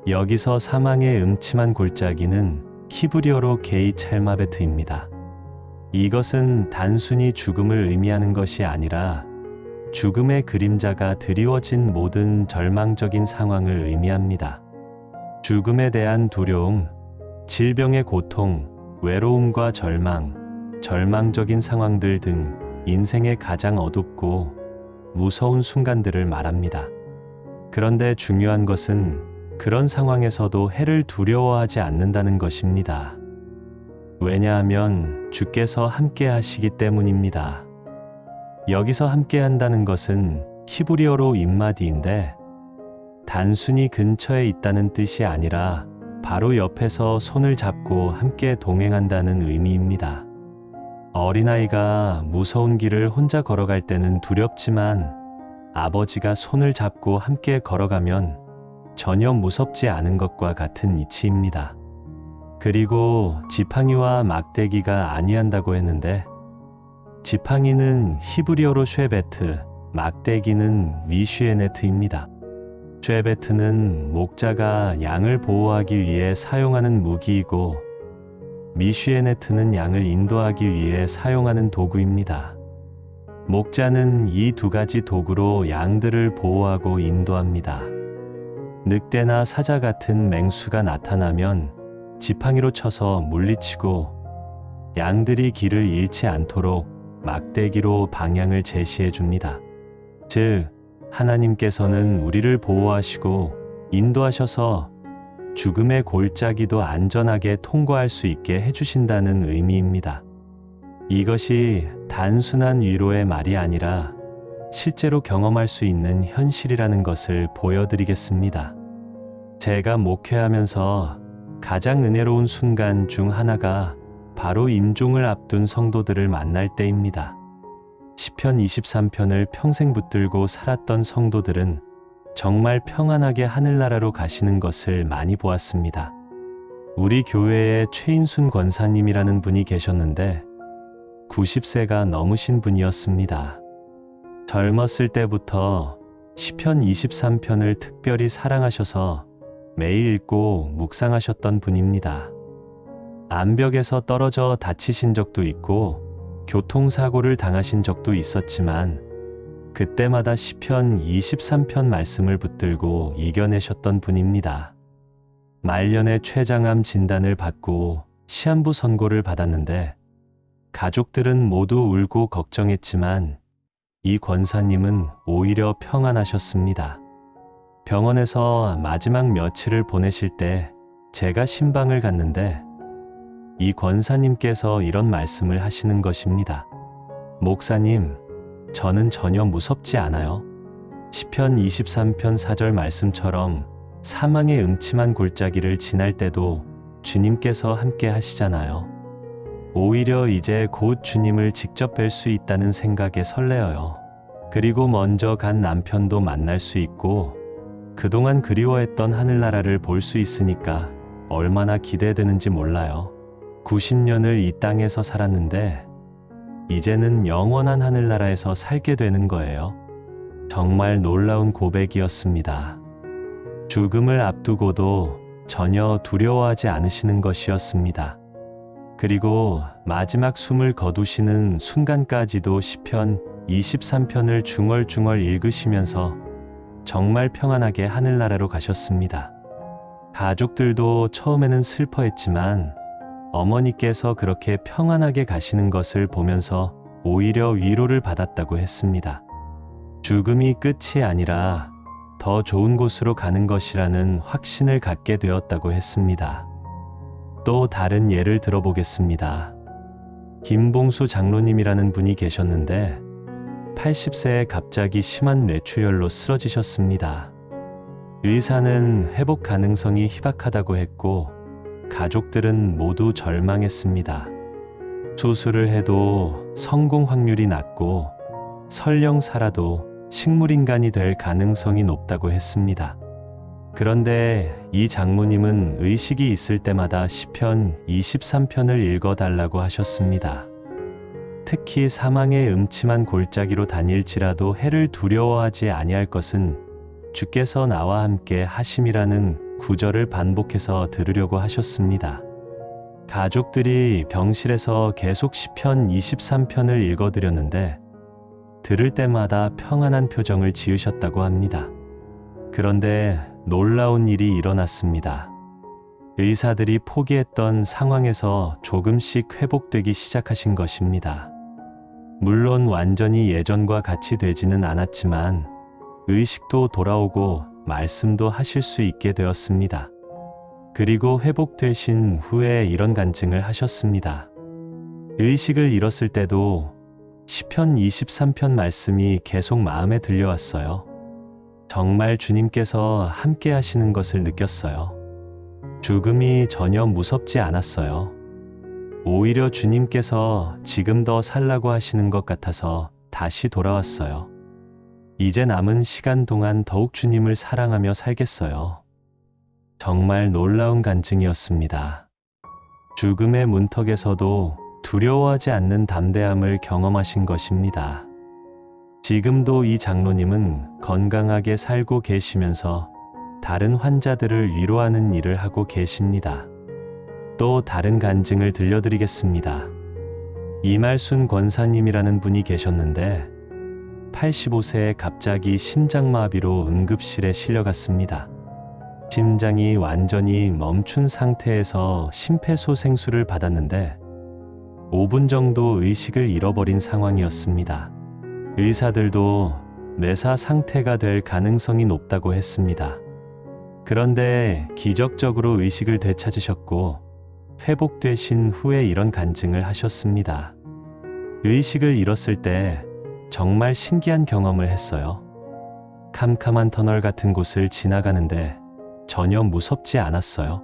여기서 사망의 음침한 골짜기는 히브리어로 게이 첼마베트입니다. 이것은 단순히 죽음을 의미하는 것이 아니라 죽음의 그림자가 드리워진 모든 절망적인 상황을 의미합니다. 죽음에 대한 두려움, 질병의 고통, 외로움과 절망, 절망적인 상황들 등 인생의 가장 어둡고 무서운 순간들을 말합니다. 그런데 중요한 것은 그런 상황에서도 해를 두려워하지 않는다는 것입니다. 왜냐하면 주께서 함께 하시기 때문입니다. 여기서 함께 한다는 것은 히브리어로 인마디인데 단순히 근처에 있다는 뜻이 아니라 바로 옆에서 손을 잡고 함께 동행한다는 의미입니다. 어린아이가 무서운 길을 혼자 걸어갈 때는 두렵지만 아버지가 손을 잡고 함께 걸어가면 전혀 무섭지 않은 것과 같은 이치입니다. 그리고 지팡이와 막대기가 아니한다고 했는데 지팡이는 히브리어로 쉐베트, 막대기는 미슈에네트입니다. 쉐베트는 목자가 양을 보호하기 위해 사용하는 무기이고 미슈에네트는 양을 인도하기 위해 사용하는 도구입니다. 목자는 이 두 가지 도구로 양들을 보호하고 인도합니다. 늑대나 사자 같은 맹수가 나타나면 지팡이로 쳐서 물리치고 양들이 길을 잃지 않도록 막대기로 방향을 제시해 줍니다. 즉, 하나님께서는 우리를 보호하시고 인도하셔서 죽음의 골짜기도 안전하게 통과할 수 있게 해주신다는 의미입니다. 이것이 단순한 위로의 말이 아니라 실제로 경험할 수 있는 현실이라는 것을 보여드리겠습니다. 제가 목회하면서 가장 은혜로운 순간 중 하나가 바로 임종을 앞둔 성도들을 만날 때입니다. 시편 23편을 평생 붙들고 살았던 성도들은 정말 평안하게 하늘나라로 가시는 것을 많이 보았습니다. 우리 교회에 최인순 권사님이라는 분이 계셨는데 90세가 넘으신 분이었습니다. 젊었을 때부터 시편 23편을 특별히 사랑하셔서 매일 읽고 묵상하셨던 분입니다. 암벽에서 떨어져 다치신 적도 있고 교통사고를 당하신 적도 있었지만 그때마다 시편 23편 말씀을 붙들고 이겨내셨던 분입니다. 말년에 췌장암 진단을 받고 시한부 선고를 받았는데 가족들은 모두 울고 걱정했지만 이 권사님은 오히려 평안하셨습니다. 병원에서 마지막 며칠을 보내실 때 제가 신방을 갔는데 이 권사님께서 이런 말씀을 하시는 것입니다. 목사님, 저는 전혀 무섭지 않아요. 시편 23편 4절 말씀처럼 사망의 음침한 골짜기를 지날 때도 주님께서 함께 하시잖아요. 오히려 이제 곧 주님을 직접 뵐 수 있다는 생각에 설레어요. 그리고 먼저 간 남편도 만날 수 있고 그동안 그리워했던 하늘나라를 볼 수 있으니까 얼마나 기대되는지 몰라요. 90년을 이 땅에서 살았는데 이제는 영원한 하늘나라에서 살게 되는 거예요. 정말 놀라운 고백이었습니다. 죽음을 앞두고도 전혀 두려워하지 않으시는 것이었습니다. 그리고 마지막 숨을 거두시는 순간까지도 시편 23편을 중얼중얼 읽으시면서 정말 평안하게 하늘나라로 가셨습니다. 가족들도 처음에는 슬퍼했지만 어머니께서 그렇게 평안하게 가시는 것을 보면서 오히려 위로를 받았다고 했습니다. 죽음이 끝이 아니라 더 좋은 곳으로 가는 것이라는 확신을 갖게 되었다고 했습니다. 또 다른 예를 들어보겠습니다. 김봉수 장로님이라는 분이 계셨는데 80세에 갑자기 심한 뇌출혈로 쓰러지셨습니다. 의사는 회복 가능성이 희박하다고 했고 가족들은 모두 절망했습니다. 수술을 해도 성공 확률이 낮고 설령 살아도 식물인간이 될 가능성이 높다고 했습니다. 그런데 이 장모님은 의식이 있을 때마다 시편 23편을 읽어달라고 하셨습니다. 특히 사망의 음침한 골짜기로 다닐지라도 해를 두려워하지 아니할 것은 주께서 나와 함께 하심이라는 구절을 반복해서 들으려고 하셨습니다. 가족들이 병실에서 계속 시편 23편을 읽어드렸는데 들을 때마다 평안한 표정을 지으셨다고 합니다. 그런데 놀라운 일이 일어났습니다. 의사들이 포기했던 상황에서 조금씩 회복되기 시작하신 것입니다. 물론 완전히 예전과 같이 되지는 않았지만 의식도 돌아오고 말씀도 하실 수 있게 되었습니다. 그리고 회복되신 후에 이런 간증을 하셨습니다. 의식을 잃었을 때도 시편 23편 말씀이 계속 마음에 들려왔어요. 정말 주님께서 함께 하시는 것을 느꼈어요. 죽음이 전혀 무섭지 않았어요. 오히려 주님께서 지금 더 살라고 하시는 것 같아서 다시 돌아왔어요. 이제 남은 시간 동안 더욱 주님을 사랑하며 살겠어요. 정말 놀라운 간증이었습니다. 죽음의 문턱에서도 두려워하지 않는 담대함을 경험하신 것입니다. 지금도 이 장로님은 건강하게 살고 계시면서 다른 환자들을 위로하는 일을 하고 계십니다. 또 다른 간증을 들려드리겠습니다. 이말순 권사님이라는 분이 계셨는데 85세에 갑자기 심장마비로 응급실에 실려갔습니다. 심장이 완전히 멈춘 상태에서 심폐소생술을 받았는데 5분 정도 의식을 잃어버린 상황이었습니다. 의사들도 뇌사 상태가 될 가능성이 높다고 했습니다. 그런데 기적적으로 의식을 되찾으셨고 회복되신 후에 이런 간증을 하셨습니다. 의식을 잃었을 때 정말 신기한 경험을 했어요. 캄캄한 터널 같은 곳을 지나가는데 전혀 무섭지 않았어요.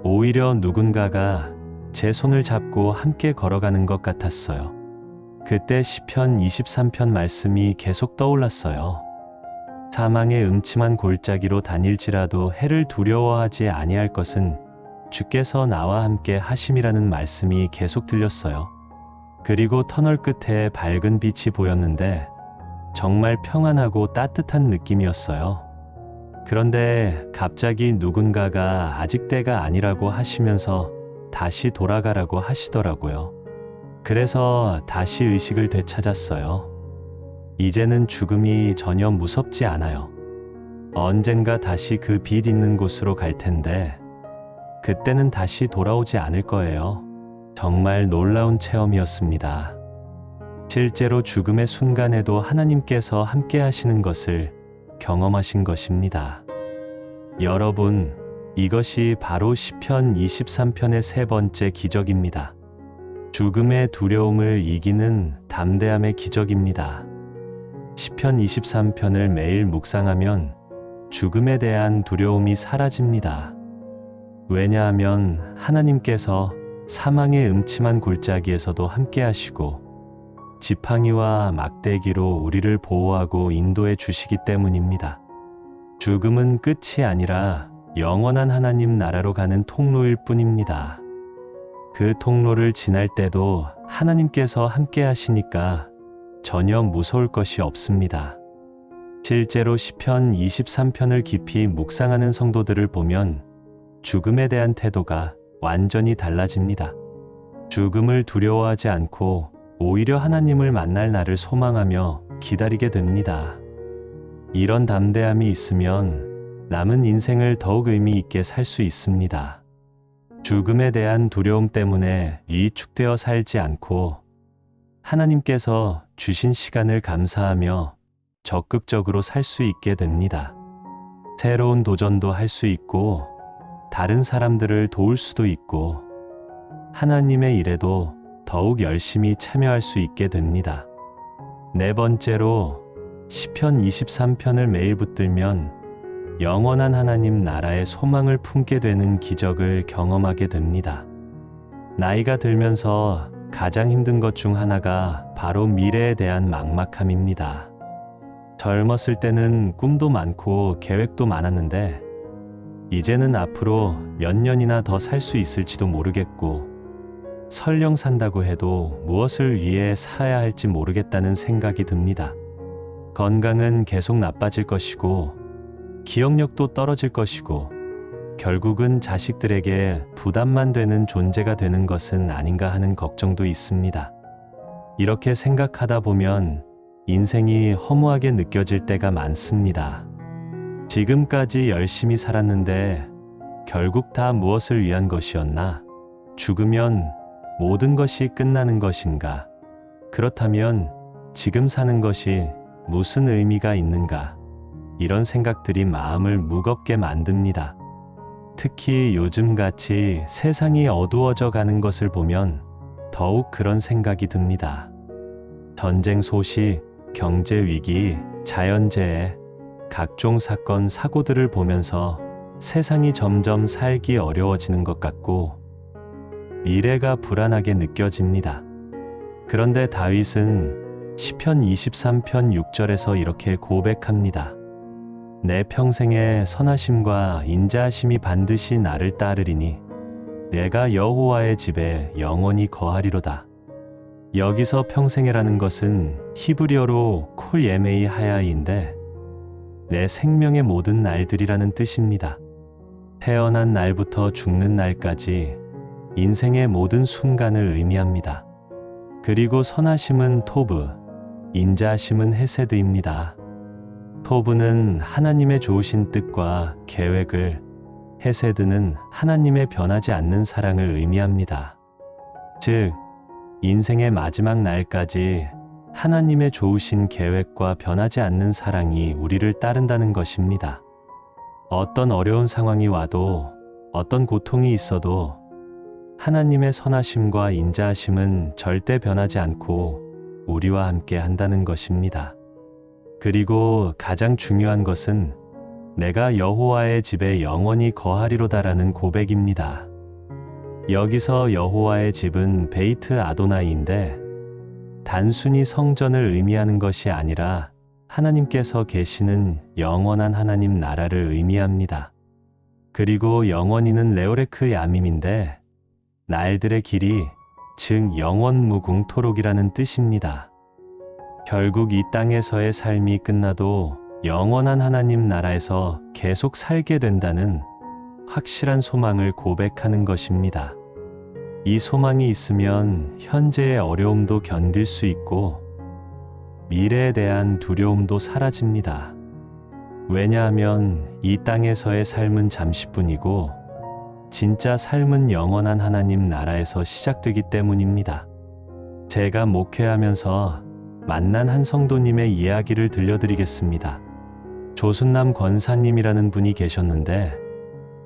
오히려 누군가가 제 손을 잡고 함께 걸어가는 것 같았어요. 그때 시편 23편 말씀이 계속 떠올랐어요. 사망의 음침한 골짜기로 다닐지라도 해를 두려워하지 아니할 것은 주께서 나와 함께 하심이라는 말씀이 계속 들렸어요. 그리고 터널 끝에 밝은 빛이 보였는데 정말 평안하고 따뜻한 느낌이었어요. 그런데 갑자기 누군가가 아직 때가 아니라고 하시면서 다시 돌아가라고 하시더라고요. 그래서 다시 의식을 되찾았어요. 이제는 죽음이 전혀 무섭지 않아요. 언젠가 다시 그 빛 있는 곳으로 갈 텐데 그때는 다시 돌아오지 않을 거예요. 정말 놀라운 체험이었습니다. 실제로 죽음의 순간에도 하나님께서 함께 하시는 것을 경험하신 것입니다. 여러분, 이것이 바로 시편 23편의 세 번째 기적입니다. 죽음의 두려움을 이기는 담대함의 기적입니다. 시편 23편을 매일 묵상하면 죽음에 대한 두려움이 사라집니다. 왜냐하면 하나님께서 사망의 음침한 골짜기에서도 함께 하시고 지팡이와 막대기로 우리를 보호하고 인도해 주시기 때문입니다. 죽음은 끝이 아니라 영원한 하나님 나라로 가는 통로일 뿐입니다. 그 통로를 지날 때도 하나님께서 함께 하시니까 전혀 무서울 것이 없습니다. 실제로 시편 23편을 깊이 묵상하는 성도들을 보면 죽음에 대한 태도가 완전히 달라집니다. 죽음을 두려워하지 않고 오히려 하나님을 만날 날을 소망하며 기다리게 됩니다. 이런 담대함이 있으면 남은 인생을 더욱 의미 있게 살 수 있습니다. 죽음에 대한 두려움 때문에 위축되어 살지 않고 하나님께서 주신 시간을 감사하며 적극적으로 살 수 있게 됩니다. 새로운 도전도 할 수 있고 다른 사람들을 도울 수도 있고 하나님의 일에도 더욱 열심히 참여할 수 있게 됩니다. 네 번째로 시편 23편을 매일 붙들면 영원한 하나님 나라의 소망을 품게 되는 기적을 경험하게 됩니다. 나이가 들면서 가장 힘든 것 중 하나가 바로 미래에 대한 막막함입니다. 젊었을 때는 꿈도 많고 계획도 많았는데 이제는 앞으로 몇 년이나 더 살 수 있을지도 모르겠고 설령 산다고 해도 무엇을 위해 사야 할지 모르겠다는 생각이 듭니다. 건강은 계속 나빠질 것이고 기억력도 떨어질 것이고 결국은 자식들에게 부담만 되는 존재가 되는 것은 아닌가 하는 걱정도 있습니다. 이렇게 생각하다 보면 인생이 허무하게 느껴질 때가 많습니다. 지금까지 열심히 살았는데 결국 다 무엇을 위한 것이었나? 죽으면 모든 것이 끝나는 것인가? 그렇다면 지금 사는 것이 무슨 의미가 있는가? 이런 생각들이 마음을 무겁게 만듭니다. 특히 요즘같이 세상이 어두워져 가는 것을 보면 더욱 그런 생각이 듭니다. 전쟁 소식, 경제 위기, 자연재해, 각종 사건, 사고들을 보면서 세상이 점점 살기 어려워지는 것 같고 미래가 불안하게 느껴집니다. 그런데 다윗은 시편 23편 6절에서 이렇게 고백합니다. 내 평생의 선하심과 인자하심이 반드시 나를 따르리니 내가 여호와의 집에 영원히 거하리로다. 여기서 평생이라는 것은 히브리어로 콜 예메이 하야이인데 내 생명의 모든 날들이라는 뜻입니다. 태어난 날부터 죽는 날까지 인생의 모든 순간을 의미합니다. 그리고 선하심은 토브, 인자하심은 헤세드입니다. 토브는 하나님의 좋으신 뜻과 계획을, 헤세드는 하나님의 변하지 않는 사랑을 의미합니다. 즉, 인생의 마지막 날까지 하나님의 좋으신 계획과 변하지 않는 사랑이 우리를 따른다는 것입니다. 어떤 어려운 상황이 와도, 어떤 고통이 있어도 하나님의 선하심과 인자하심은 절대 변하지 않고 우리와 함께 한다는 것입니다. 그리고 가장 중요한 것은 내가 여호와의 집에 영원히 거하리로다라는 고백입니다. 여기서 여호와의 집은 베이트 아도나이인데 단순히 성전을 의미하는 것이 아니라 하나님께서 계시는 영원한 하나님 나라를 의미합니다. 그리고 영원히는 레오레크 야밈인데 날들의 길이, 즉 영원무궁토록이라는 뜻입니다. 결국 이 땅에서의 삶이 끝나도 영원한 하나님 나라에서 계속 살게 된다는 확실한 소망을 고백하는 것입니다. 이 소망이 있으면 현재의 어려움도 견딜 수 있고 미래에 대한 두려움도 사라집니다. 왜냐하면 이 땅에서의 삶은 잠시뿐이고 진짜 삶은 영원한 하나님 나라에서 시작되기 때문입니다. 제가 목회하면서 만난 한 성도님의 이야기를 들려드리겠습니다. 조순남 권사님이라는 분이 계셨는데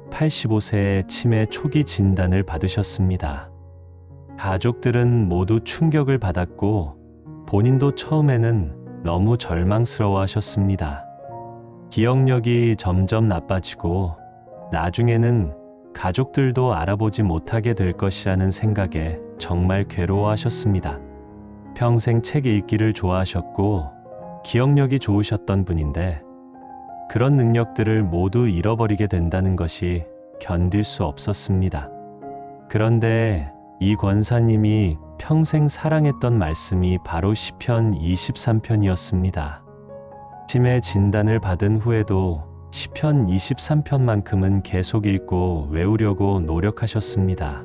85세에 치매 초기 진단을 받으셨습니다. 가족들은 모두 충격을 받았고 본인도 처음에는 너무 절망스러워 하셨습니다. 기억력이 점점 나빠지고 나중에는 가족들도 알아보지 못하게 될 것이라는 생각에 정말 괴로워하셨습니다. 평생 책 읽기를 좋아하셨고 기억력이 좋으셨던 분인데 그런 능력들을 모두 잃어버리게 된다는 것이 견딜 수 없었습니다. 그런데 이 권사님이 평생 사랑했던 말씀이 바로 시편 23편이었습니다. 치매 진단을 받은 후에도 시편 23편만큼은 계속 읽고 외우려고 노력하셨습니다.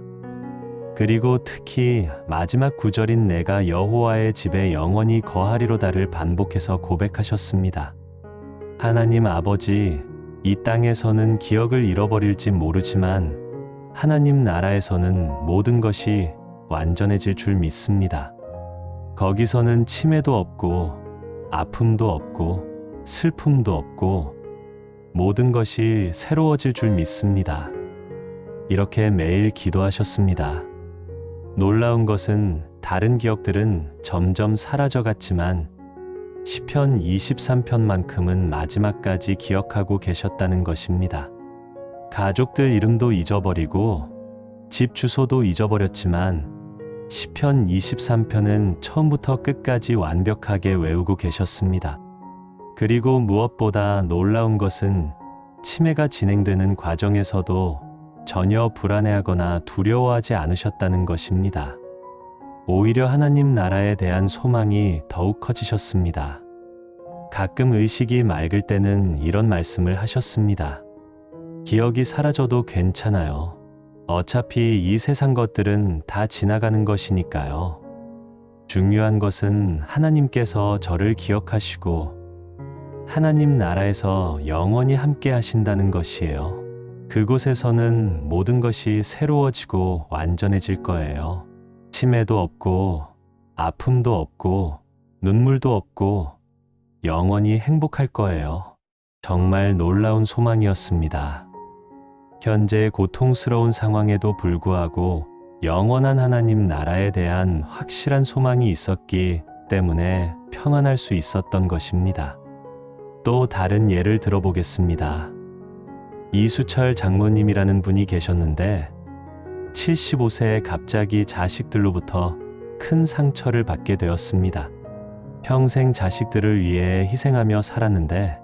그리고 특히 마지막 구절인 내가 여호와의 집에 영원히 거하리로다를 반복해서 고백하셨습니다. 하나님 아버지, 이 땅에서는 기억을 잃어버릴지 모르지만 하나님 나라에서는 모든 것이 완전해질 줄 믿습니다. 거기서는 치매도 없고 아픔도 없고 슬픔도 없고 모든 것이 새로워질 줄 믿습니다. 이렇게 매일 기도하셨습니다. 놀라운 것은 다른 기억들은 점점 사라져갔지만 시편 23편만큼은 마지막까지 기억하고 계셨다는 것입니다. 가족들 이름도 잊어버리고 집 주소도 잊어버렸지만 시편 23편은 처음부터 끝까지 완벽하게 외우고 계셨습니다. 그리고 무엇보다 놀라운 것은 치매가 진행되는 과정에서도 전혀 불안해하거나 두려워하지 않으셨다는 것입니다. 오히려 하나님 나라에 대한 소망이 더욱 커지셨습니다. 가끔 의식이 맑을 때는 이런 말씀을 하셨습니다. 기억이 사라져도 괜찮아요. 어차피 이 세상 것들은 다 지나가는 것이니까요. 중요한 것은 하나님께서 저를 기억하시고 하나님 나라에서 영원히 함께 하신다는 것이에요. 그곳에서는 모든 것이 새로워지고 완전해질 거예요. 치매도 없고 아픔도 없고 눈물도 없고 영원히 행복할 거예요. 정말 놀라운 소망이었습니다. 현재의 고통스러운 상황에도 불구하고 영원한 하나님 나라에 대한 확실한 소망이 있었기 때문에 평안할 수 있었던 것입니다. 또 다른 예를 들어보겠습니다. 이수철 장로님이라는 분이 계셨는데 75세에 갑자기 자식들로부터 큰 상처를 받게 되었습니다. 평생 자식들을 위해 희생하며 살았는데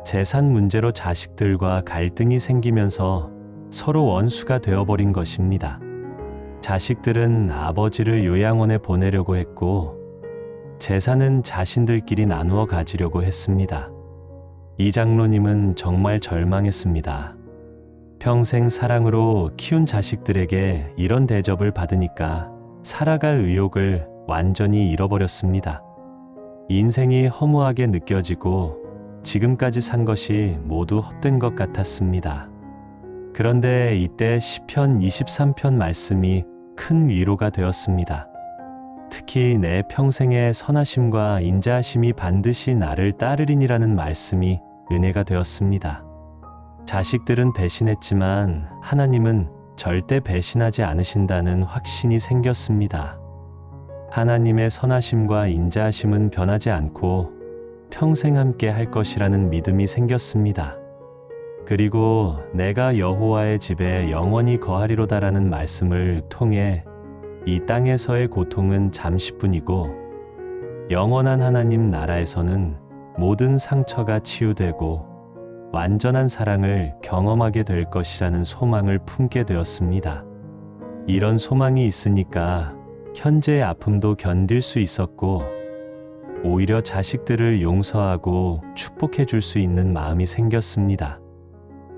재산 문제로 자식들과 갈등이 생기면서 서로 원수가 되어버린 것입니다. 자식들은 아버지를 요양원에 보내려고 했고 재산은 자신들끼리 나누어 가지려고 했습니다. 이 장로님은 정말 절망했습니다. 평생 사랑으로 키운 자식들에게 이런 대접을 받으니까 살아갈 의욕을 완전히 잃어버렸습니다. 인생이 허무하게 느껴지고 지금까지 산 것이 모두 헛된 것 같았습니다. 그런데 이때 시편 23편 말씀이 큰 위로가 되었습니다. 특히 내 평생의 선하심과 인자하심이 반드시 나를 따르리니라는 말씀이 은혜가 되었습니다. 자식들은 배신했지만 하나님은 절대 배신하지 않으신다는 확신이 생겼습니다. 하나님의 선하심과 인자하심은 변하지 않고 평생 함께 할 것이라는 믿음이 생겼습니다. 그리고 내가 여호와의 집에 영원히 거하리로다라는 말씀을 통해 이 땅에서의 고통은 잠시뿐이고 영원한 하나님 나라에서는 모든 상처가 치유되고 완전한 사랑을 경험하게 될 것이라는 소망을 품게 되었습니다. 이런 소망이 있으니까 현재의 아픔도 견딜 수 있었고 오히려 자식들을 용서하고 축복해 줄 수 있는 마음이 생겼습니다.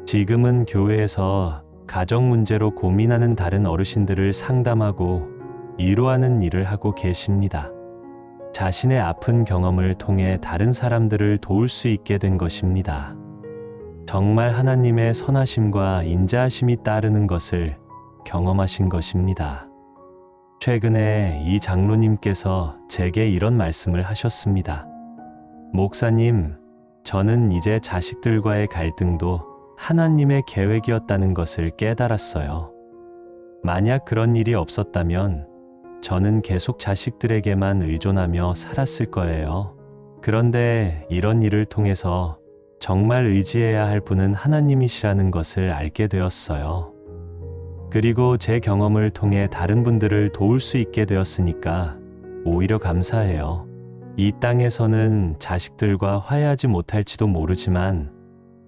지금은 교회에서 가정 문제로 고민하는 다른 어르신들을 상담하고 위로하는 일을 하고 계십니다. 자신의 아픈 경험을 통해 다른 사람들을 도울 수 있게 된 것입니다. 정말 하나님의 선하심과 인자하심이 따르는 것을 경험하신 것입니다. 최근에 이 장로님께서 제게 이런 말씀을 하셨습니다. 목사님, 저는 이제 자식들과의 갈등도 하나님의 계획이었다는 것을 깨달았어요. 만약 그런 일이 없었다면 저는 계속 자식들에게만 의존하며 살았을 거예요. 그런데 이런 일을 통해서 정말 의지해야 할 분은 하나님이시라는 것을 알게 되었어요. 그리고 제 경험을 통해 다른 분들을 도울 수 있게 되었으니까 오히려 감사해요. 이 땅에서는 자식들과 화해하지 못할지도 모르지만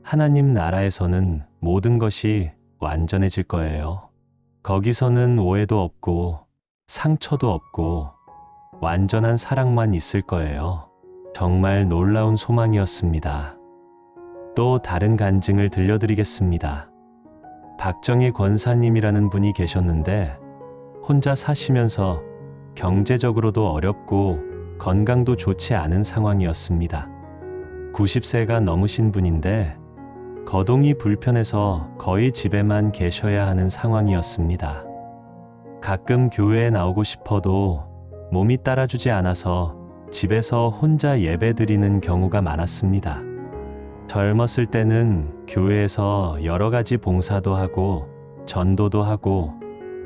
하나님 나라에서는 모든 것이 완전해질 거예요. 거기서는 오해도 없고 상처도 없고 완전한 사랑만 있을 거예요. 정말 놀라운 소망이었습니다. 또 다른 간증을 들려드리겠습니다. 박정희 권사님이라는 분이 계셨는데 혼자 사시면서 경제적으로도 어렵고 건강도 좋지 않은 상황이었습니다. 90세가 넘으신 분인데 거동이 불편해서 거의 집에만 계셔야 하는 상황이었습니다. 가끔 교회에 나오고 싶어도 몸이 따라주지 않아서 집에서 혼자 예배드리는 경우가 많았습니다. 젊었을 때는 교회에서 여러 가지 봉사도 하고 전도도 하고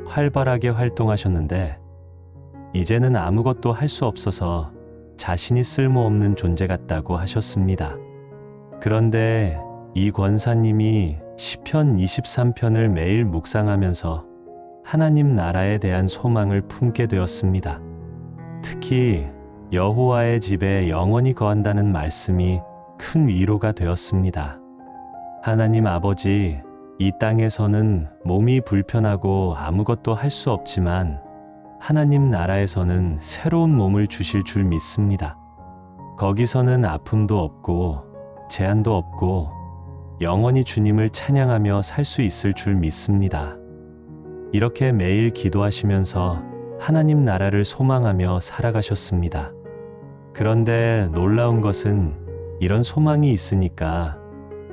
활발하게 활동하셨는데 이제는 아무것도 할 수 없어서 자신이 쓸모없는 존재 같다고 하셨습니다. 그런데 이 권사님이 시편 23편을 매일 묵상하면서 하나님 나라에 대한 소망을 품게 되었습니다. 특히 여호와의 집에 영원히 거한다는 말씀이 큰 위로가 되었습니다. 하나님 아버지, 이 땅에서는 몸이 불편하고 아무것도 할 수 없지만 하나님 나라에서는 새로운 몸을 주실 줄 믿습니다. 거기서는 아픔도 없고 제한도 없고 영원히 주님을 찬양하며 살 수 있을 줄 믿습니다. 이렇게 매일 기도하시면서 하나님 나라를 소망하며 살아가셨습니다. 그런데 놀라운 것은 이런 소망이 있으니까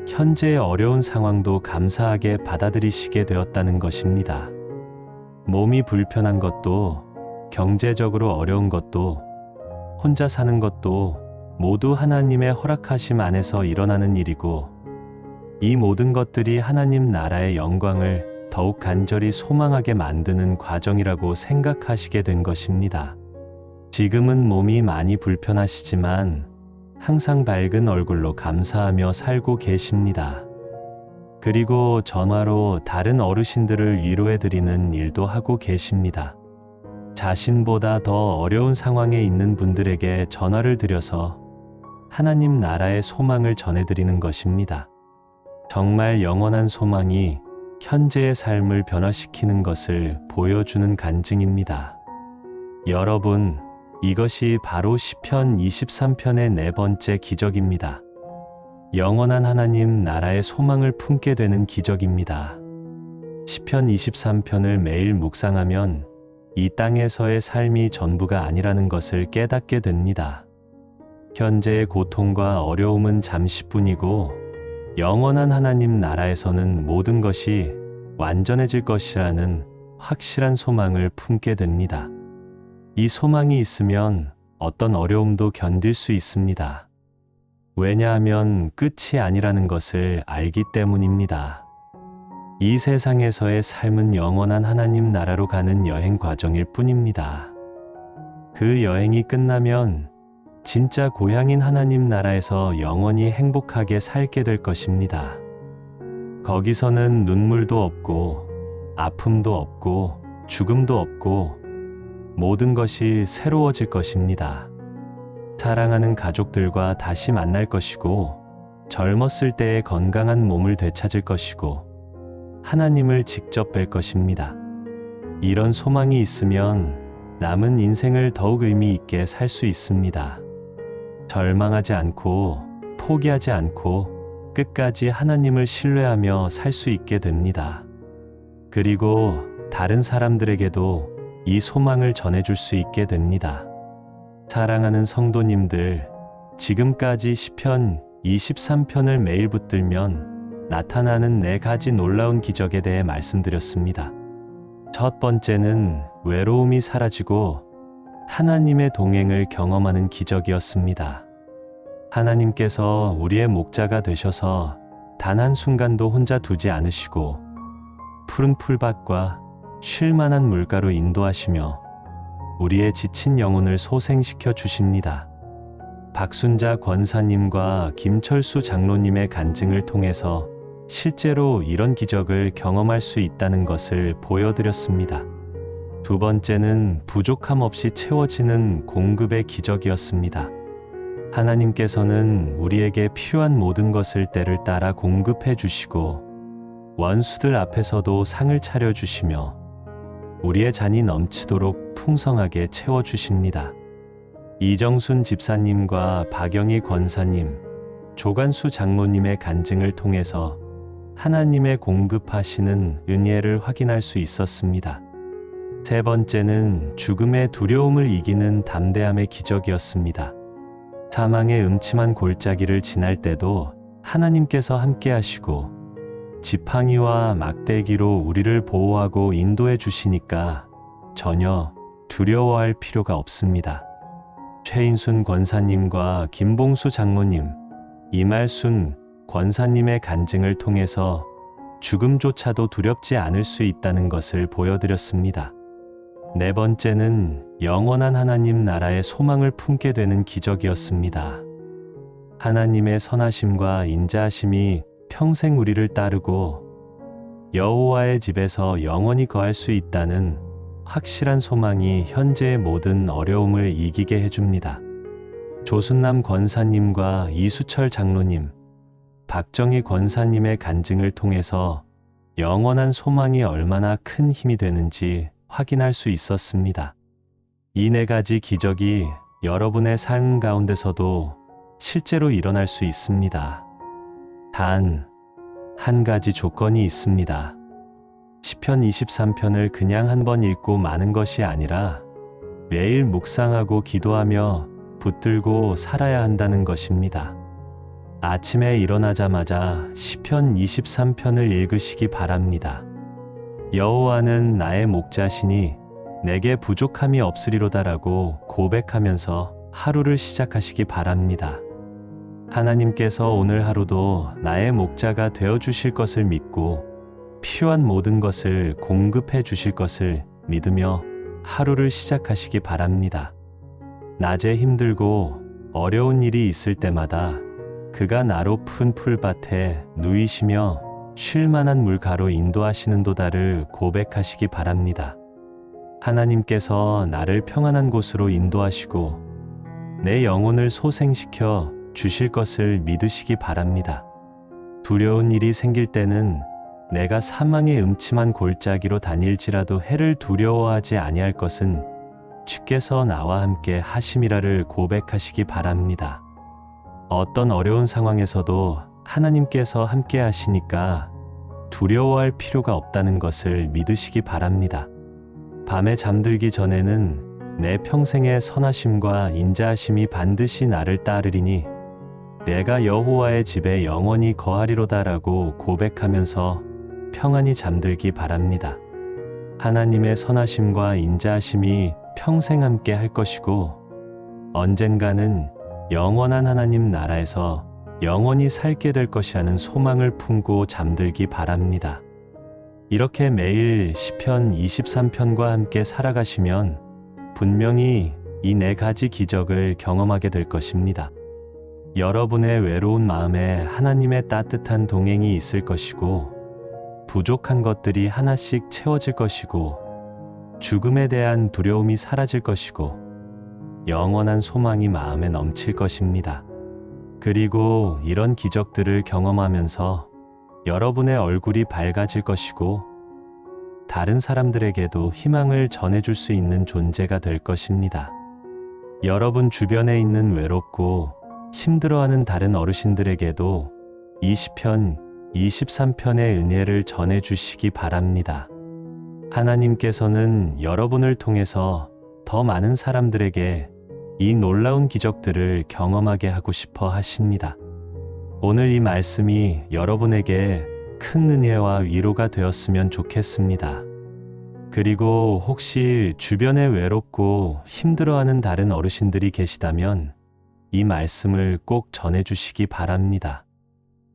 현재의 어려운 상황도 감사하게 받아들이시게 되었다는 것입니다. 몸이 불편한 것도, 경제적으로 어려운 것도, 혼자 사는 것도 모두 하나님의 허락하심 안에서 일어나는 일이고, 이 모든 것들이 하나님 나라의 영광을 더욱 간절히 소망하게 만드는 과정이라고 생각하시게 된 것입니다. 지금은 몸이 많이 불편하시지만 항상 밝은 얼굴로 감사하며 살고 계십니다. 그리고 전화로 다른 어르신들을 위로해드리는 일도 하고 계십니다. 자신보다 더 어려운 상황에 있는 분들에게 전화를 드려서 하나님 나라의 소망을 전해드리는 것입니다. 정말 영원한 소망이 현재의 삶을 변화시키는 것을 보여주는 간증입니다. 여러분, 이것이 바로 시편 23편의 네 번째 기적입니다. 영원한 하나님 나라의 소망을 품게 되는 기적입니다. 시편 23편을 매일 묵상하면 이 땅에서의 삶이 전부가 아니라는 것을 깨닫게 됩니다. 현재의 고통과 어려움은 잠시뿐이고 영원한 하나님 나라에서는 모든 것이 완전해질 것이라는 확실한 소망을 품게 됩니다. 이 소망이 있으면 어떤 어려움도 견딜 수 있습니다. 왜냐하면 끝이 아니라는 것을 알기 때문입니다. 이 세상에서의 삶은 영원한 하나님 나라로 가는 여행 과정일 뿐입니다. 그 여행이 끝나면 진짜 고향인 하나님 나라에서 영원히 행복하게 살게 될 것입니다. 거기서는 눈물도 없고, 아픔도 없고, 죽음도 없고, 모든 것이 새로워질 것입니다. 사랑하는 가족들과 다시 만날 것이고, 젊었을 때의 건강한 몸을 되찾을 것이고, 하나님을 직접 뵐 것입니다. 이런 소망이 있으면 남은 인생을 더욱 의미 있게 살 수 있습니다. 절망하지 않고, 포기하지 않고, 끝까지 하나님을 신뢰하며 살 수 있게 됩니다. 그리고 다른 사람들에게도 이 소망을 전해줄 수 있게 됩니다. 사랑하는 성도님들, 지금까지 시편 23편을 매일 붙들면 나타나는 4가지 놀라운 기적에 대해 말씀드렸습니다. 첫 번째는 외로움이 사라지고 하나님의 동행을 경험하는 기적이었습니다. 하나님께서 우리의 목자가 되셔서 단 한순간도 혼자 두지 않으시고 푸른 풀밭과 쉴 만한 물가로 인도하시며 우리의 지친 영혼을 소생시켜 주십니다. 박순자 권사님과 김철수 장로님의 간증을 통해서 실제로 이런 기적을 경험할 수 있다는 것을 보여드렸습니다. 두 번째는 부족함 없이 채워지는 공급의 기적이었습니다. 하나님께서는 우리에게 필요한 모든 것을 때를 따라 공급해 주시고 원수들 앞에서도 상을 차려 주시며 우리의 잔이 넘치도록 풍성하게 채워주십니다. 이정순 집사님과 박영희 권사님, 조관수 장로님의 간증을 통해서 하나님의 공급하시는 은혜를 확인할 수 있었습니다. 세 번째는 죽음의 두려움을 이기는 담대함의 기적이었습니다. 사망의 음침한 골짜기를 지날 때도 하나님께서 함께 하시고 지팡이와 막대기로 우리를 보호하고 인도해 주시니까 전혀 두려워할 필요가 없습니다. 최인순 권사님과 김봉수 장로님, 이말순 권사님의 간증을 통해서 죽음조차도 두렵지 않을 수 있다는 것을 보여드렸습니다. 네 번째는 영원한 하나님 나라의 소망을 품게 되는 기적이었습니다. 하나님의 선하심과 인자하심이 평생 우리를 따르고 여호와의 집에서 영원히 거할 수 있다는 확실한 소망이 현재의 모든 어려움을 이기게 해줍니다. 조순남 권사님과 이수철 장로님, 박정희 권사님의 간증을 통해서 영원한 소망이 얼마나 큰 힘이 되는지 확인할 수 있었습니다. 이 4가지 기적이 여러분의 삶 가운데서도 실제로 일어날 수 있습니다. 단 한 가지 조건이 있습니다. 시편 23편을 그냥 한 번 읽고 마는 것이 아니라 매일 묵상하고 기도하며 붙들고 살아야 한다는 것입니다. 아침에 일어나자마자 시편 23편을 읽으시기 바랍니다. 여호와는 나의 목자시니 내게 부족함이 없으리로다라고 고백하면서 하루를 시작하시기 바랍니다. 하나님께서 오늘 하루도 나의 목자가 되어 주실 것을 믿고 필요한 모든 것을 공급해 주실 것을 믿으며 하루를 시작하시기 바랍니다. 낮에 힘들고 어려운 일이 있을 때마다 그가 나로 푼 풀밭에 누이시며 쉴 만한 물가로 인도하시는 도다를 고백하시기 바랍니다. 하나님께서 나를 평안한 곳으로 인도하시고 내 영혼을 소생시켜 주실 것을 믿으시기 바랍니다. 두려운 일이 생길 때는 내가 사망의 음침한 골짜기로 다닐지라도 해를 두려워하지 아니할 것은 주께서 나와 함께 하심이라를 고백하시기 바랍니다. 어떤 어려운 상황에서도 하나님께서 함께 하시니까 두려워할 필요가 없다는 것을 믿으시기 바랍니다. 밤에 잠들기 전에는 내 평생의 선하심과 인자하심이 반드시 나를 따르리니 내가 여호와의 집에 영원히 거하리로다라고 고백하면서 평안히 잠들기 바랍니다. 하나님의 선하심과 인자하심이 평생 함께 할 것이고 언젠가는 영원한 하나님 나라에서 영원히 살게 될 것이라는 소망을 품고 잠들기 바랍니다. 이렇게 매일 시편 23편과 함께 살아가시면 분명히 이 4가지 기적을 경험하게 될 것입니다. 여러분의 외로운 마음에 하나님의 따뜻한 동행이 있을 것이고 부족한 것들이 하나씩 채워질 것이고 죽음에 대한 두려움이 사라질 것이고 영원한 소망이 마음에 넘칠 것입니다. 그리고 이런 기적들을 경험하면서 여러분의 얼굴이 밝아질 것이고 다른 사람들에게도 희망을 전해줄 수 있는 존재가 될 것입니다. 여러분 주변에 있는 외롭고 힘들어하는 다른 어르신들에게도 이 시편 23편의 은혜를 전해주시기 바랍니다. 하나님께서는 여러분을 통해서 더 많은 사람들에게 이 놀라운 기적들을 경험하게 하고 싶어 하십니다. 오늘 이 말씀이 여러분에게 큰 은혜와 위로가 되었으면 좋겠습니다. 그리고 혹시 주변에 외롭고 힘들어하는 다른 어르신들이 계시다면 이 말씀을 꼭 전해주시기 바랍니다.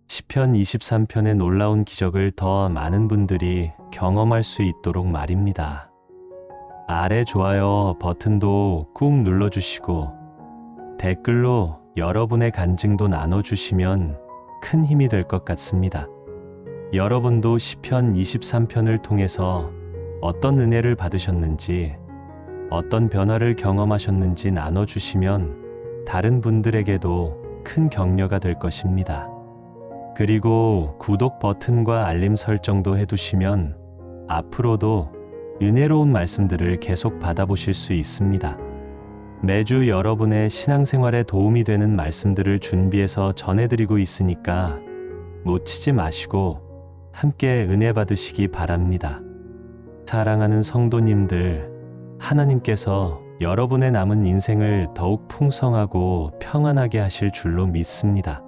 시편 23편의 놀라운 기적을 더 많은 분들이 경험할 수 있도록 말입니다. 아래 좋아요 버튼도 꾹 눌러주시고 댓글로 여러분의 간증도 나눠주시면 큰 힘이 될 것 같습니다. 여러분도 시편 23편을 통해서 어떤 은혜를 받으셨는지, 어떤 변화를 경험하셨는지 나눠주시면 다른 분들에게도 큰 격려가 될 것입니다. 그리고 구독 버튼과 알림 설정도 해두시면 앞으로도 은혜로운 말씀들을 계속 받아보실 수 있습니다. 매주 여러분의 신앙생활에 도움이 되는 말씀들을 준비해서 전해드리고 있으니까 놓치지 마시고 함께 은혜 받으시기 바랍니다. 사랑하는 성도님들, 하나님께서 여러분의 남은 인생을 더욱 풍성하고 평안하게 하실 줄로 믿습니다.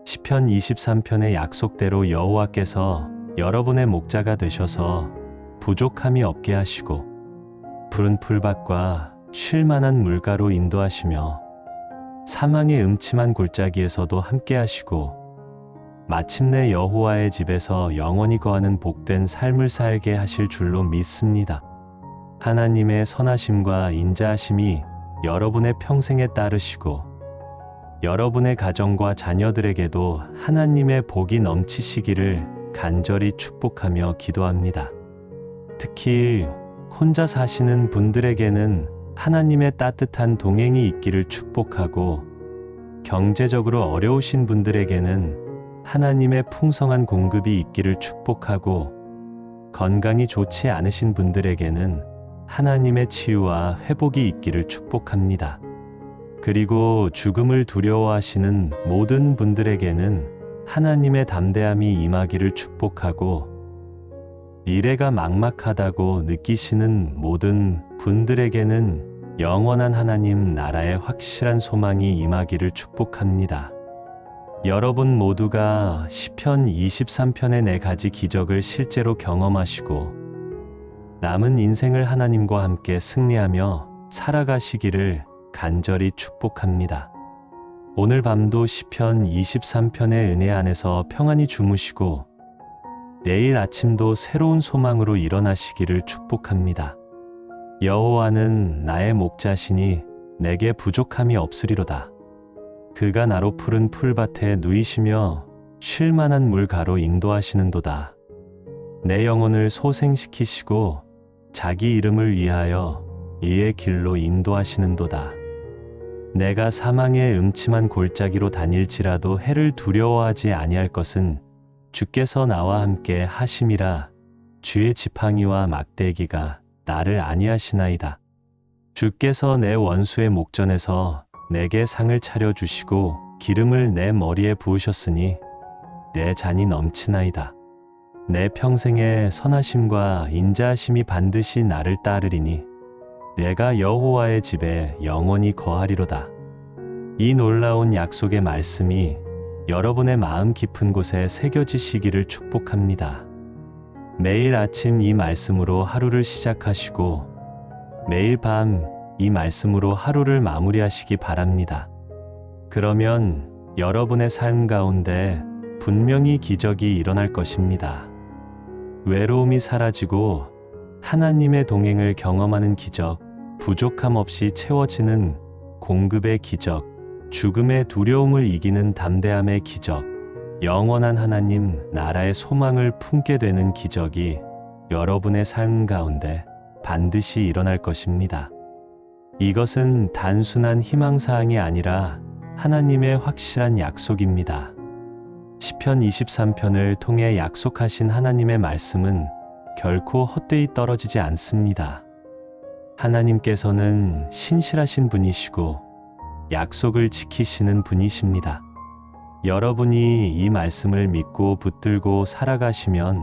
시편 23편의 약속대로 여호와께서 여러분의 목자가 되셔서 부족함이 없게 하시고 푸른 풀밭과 쉴 만한 물가로 인도하시며 사망의 음침한 골짜기에서도 함께 하시고 마침내 여호와의 집에서 영원히 거하는 복된 삶을 살게 하실 줄로 믿습니다. 하나님의 선하심과 인자하심이 여러분의 평생에 따르시고 여러분의 가정과 자녀들에게도 하나님의 복이 넘치시기를 간절히 축복하며 기도합니다. 특히 혼자 사시는 분들에게는 하나님의 따뜻한 동행이 있기를 축복하고 경제적으로 어려우신 분들에게는 하나님의 풍성한 공급이 있기를 축복하고 건강이 좋지 않으신 분들에게는 하나님의 치유와 회복이 있기를 축복합니다. 그리고 죽음을 두려워하시는 모든 분들에게는 하나님의 담대함이 임하기를 축복하고 미래가 막막하다고 느끼시는 모든 분들에게는 영원한 하나님 나라의 확실한 소망이 임하기를 축복합니다. 여러분 모두가 시편 23편의 4가지 기적을 실제로 경험하시고 남은 인생을 하나님과 함께 승리하며 살아가시기를 간절히 축복합니다. 오늘 밤도 시편 23편의 은혜 안에서 평안히 주무시고 내일 아침도 새로운 소망으로 일어나시기를 축복합니다. 여호와는 나의 목자시니 내게 부족함이 없으리로다. 그가 나로 푸른 풀밭에 누이시며 쉴 만한 물가로 인도하시는도다. 내 영혼을 소생시키시고 자기 이름을 위하여 이의 길로 인도하시는도다. 내가 사망의 음침한 골짜기로 다닐지라도 해를 두려워하지 아니할 것은 주께서 나와 함께 하심이라. 주의 지팡이와 막대기가 나를 안위하시나이다. 주께서 내 원수의 목전에서 내게 상을 차려주시고 기름을 내 머리에 부으셨으니 내 잔이 넘치나이다. 내 평생의 선하심과 인자하심이 반드시 나를 따르리니 내가 여호와의 집에 영원히 거하리로다. 이 놀라운 약속의 말씀이 여러분의 마음 깊은 곳에 새겨지시기를 축복합니다. 매일 아침 이 말씀으로 하루를 시작하시고 매일 밤 이 말씀으로 하루를 마무리하시기 바랍니다. 그러면 여러분의 삶 가운데 분명히 기적이 일어날 것입니다. 외로움이 사라지고 하나님의 동행을 경험하는 기적, 부족함 없이 채워지는 공급의 기적, 죽음의 두려움을 이기는 담대함의 기적, 영원한 하나님 나라의 소망을 품게 되는 기적이 여러분의 삶 가운데 반드시 일어날 것입니다. 이것은 단순한 희망사항이 아니라 하나님의 확실한 약속입니다. 시편 23편을 통해 약속하신 하나님의 말씀은 결코 헛되이 떨어지지 않습니다. 하나님께서는 신실하신 분이시고 약속을 지키시는 분이십니다. 여러분이 이 말씀을 믿고 붙들고 살아가시면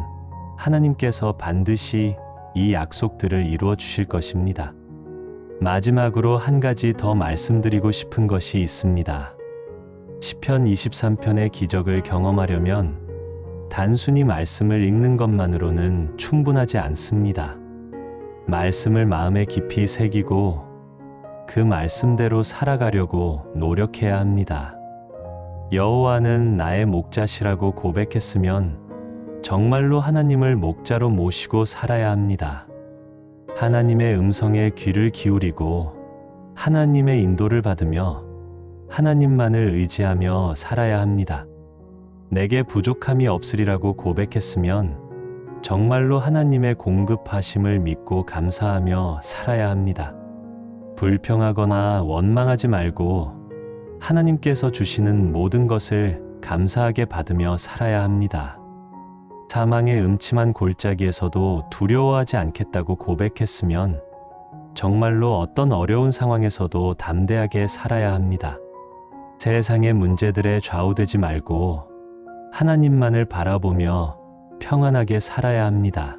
하나님께서 반드시 이 약속들을 이루어 주실 것입니다. 마지막으로 한 가지 더 말씀드리고 싶은 것이 있습니다. 시편 23편의 기적을 경험하려면 단순히 말씀을 읽는 것만으로는 충분하지 않습니다. 말씀을 마음에 깊이 새기고 그 말씀대로 살아가려고 노력해야 합니다. 여호와는 나의 목자시라고 고백했으면 정말로 하나님을 목자로 모시고 살아야 합니다. 하나님의 음성에 귀를 기울이고 하나님의 인도를 받으며 하나님만을 의지하며 살아야 합니다. 내게 부족함이 없으리라고 고백했으면 정말로 하나님의 공급하심을 믿고 감사하며 살아야 합니다. 불평하거나 원망하지 말고 하나님께서 주시는 모든 것을 감사하게 받으며 살아야 합니다. 사망의 음침한 골짜기에서도 두려워하지 않겠다고 고백했으면 정말로 어떤 어려운 상황에서도 담대하게 살아야 합니다. 세상의 문제들에 좌우되지 말고 하나님만을 바라보며 평안하게 살아야 합니다.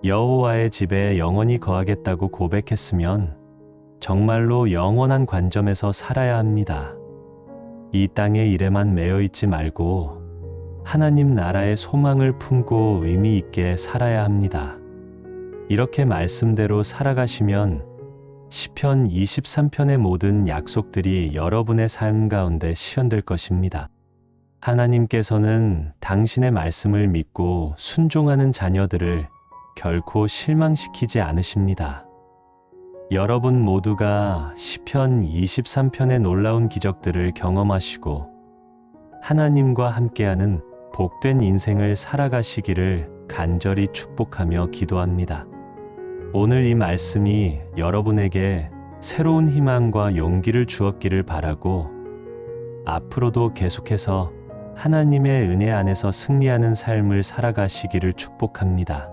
여호와의 집에 영원히 거하겠다고 고백했으면 정말로 영원한 관점에서 살아야 합니다. 이 땅의 일에만 매여 있지 말고 하나님 나라의 소망을 품고 의미 있게 살아야 합니다. 이렇게 말씀대로 살아가시면 시편 23편의 모든 약속들이 여러분의 삶 가운데 실현될 것입니다. 하나님께서는 당신의 말씀을 믿고 순종하는 자녀들을 결코 실망시키지 않으십니다. 여러분 모두가 시편 23편의 놀라운 기적들을 경험하시고 하나님과 함께하는 복된 인생을 살아가시기를 간절히 축복하며 기도합니다. 오늘 이 말씀이 여러분에게 새로운 희망과 용기를 주었기를 바라고 앞으로도 계속해서 하나님의 은혜 안에서 승리하는 삶을 살아가시기를 축복합니다.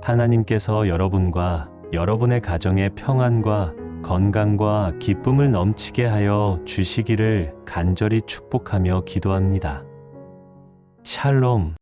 하나님께서 여러분과 여러분의 가정에 평안과 건강과 기쁨을 넘치게 하여 주시기를 간절히 축복하며 기도합니다. 샬롬.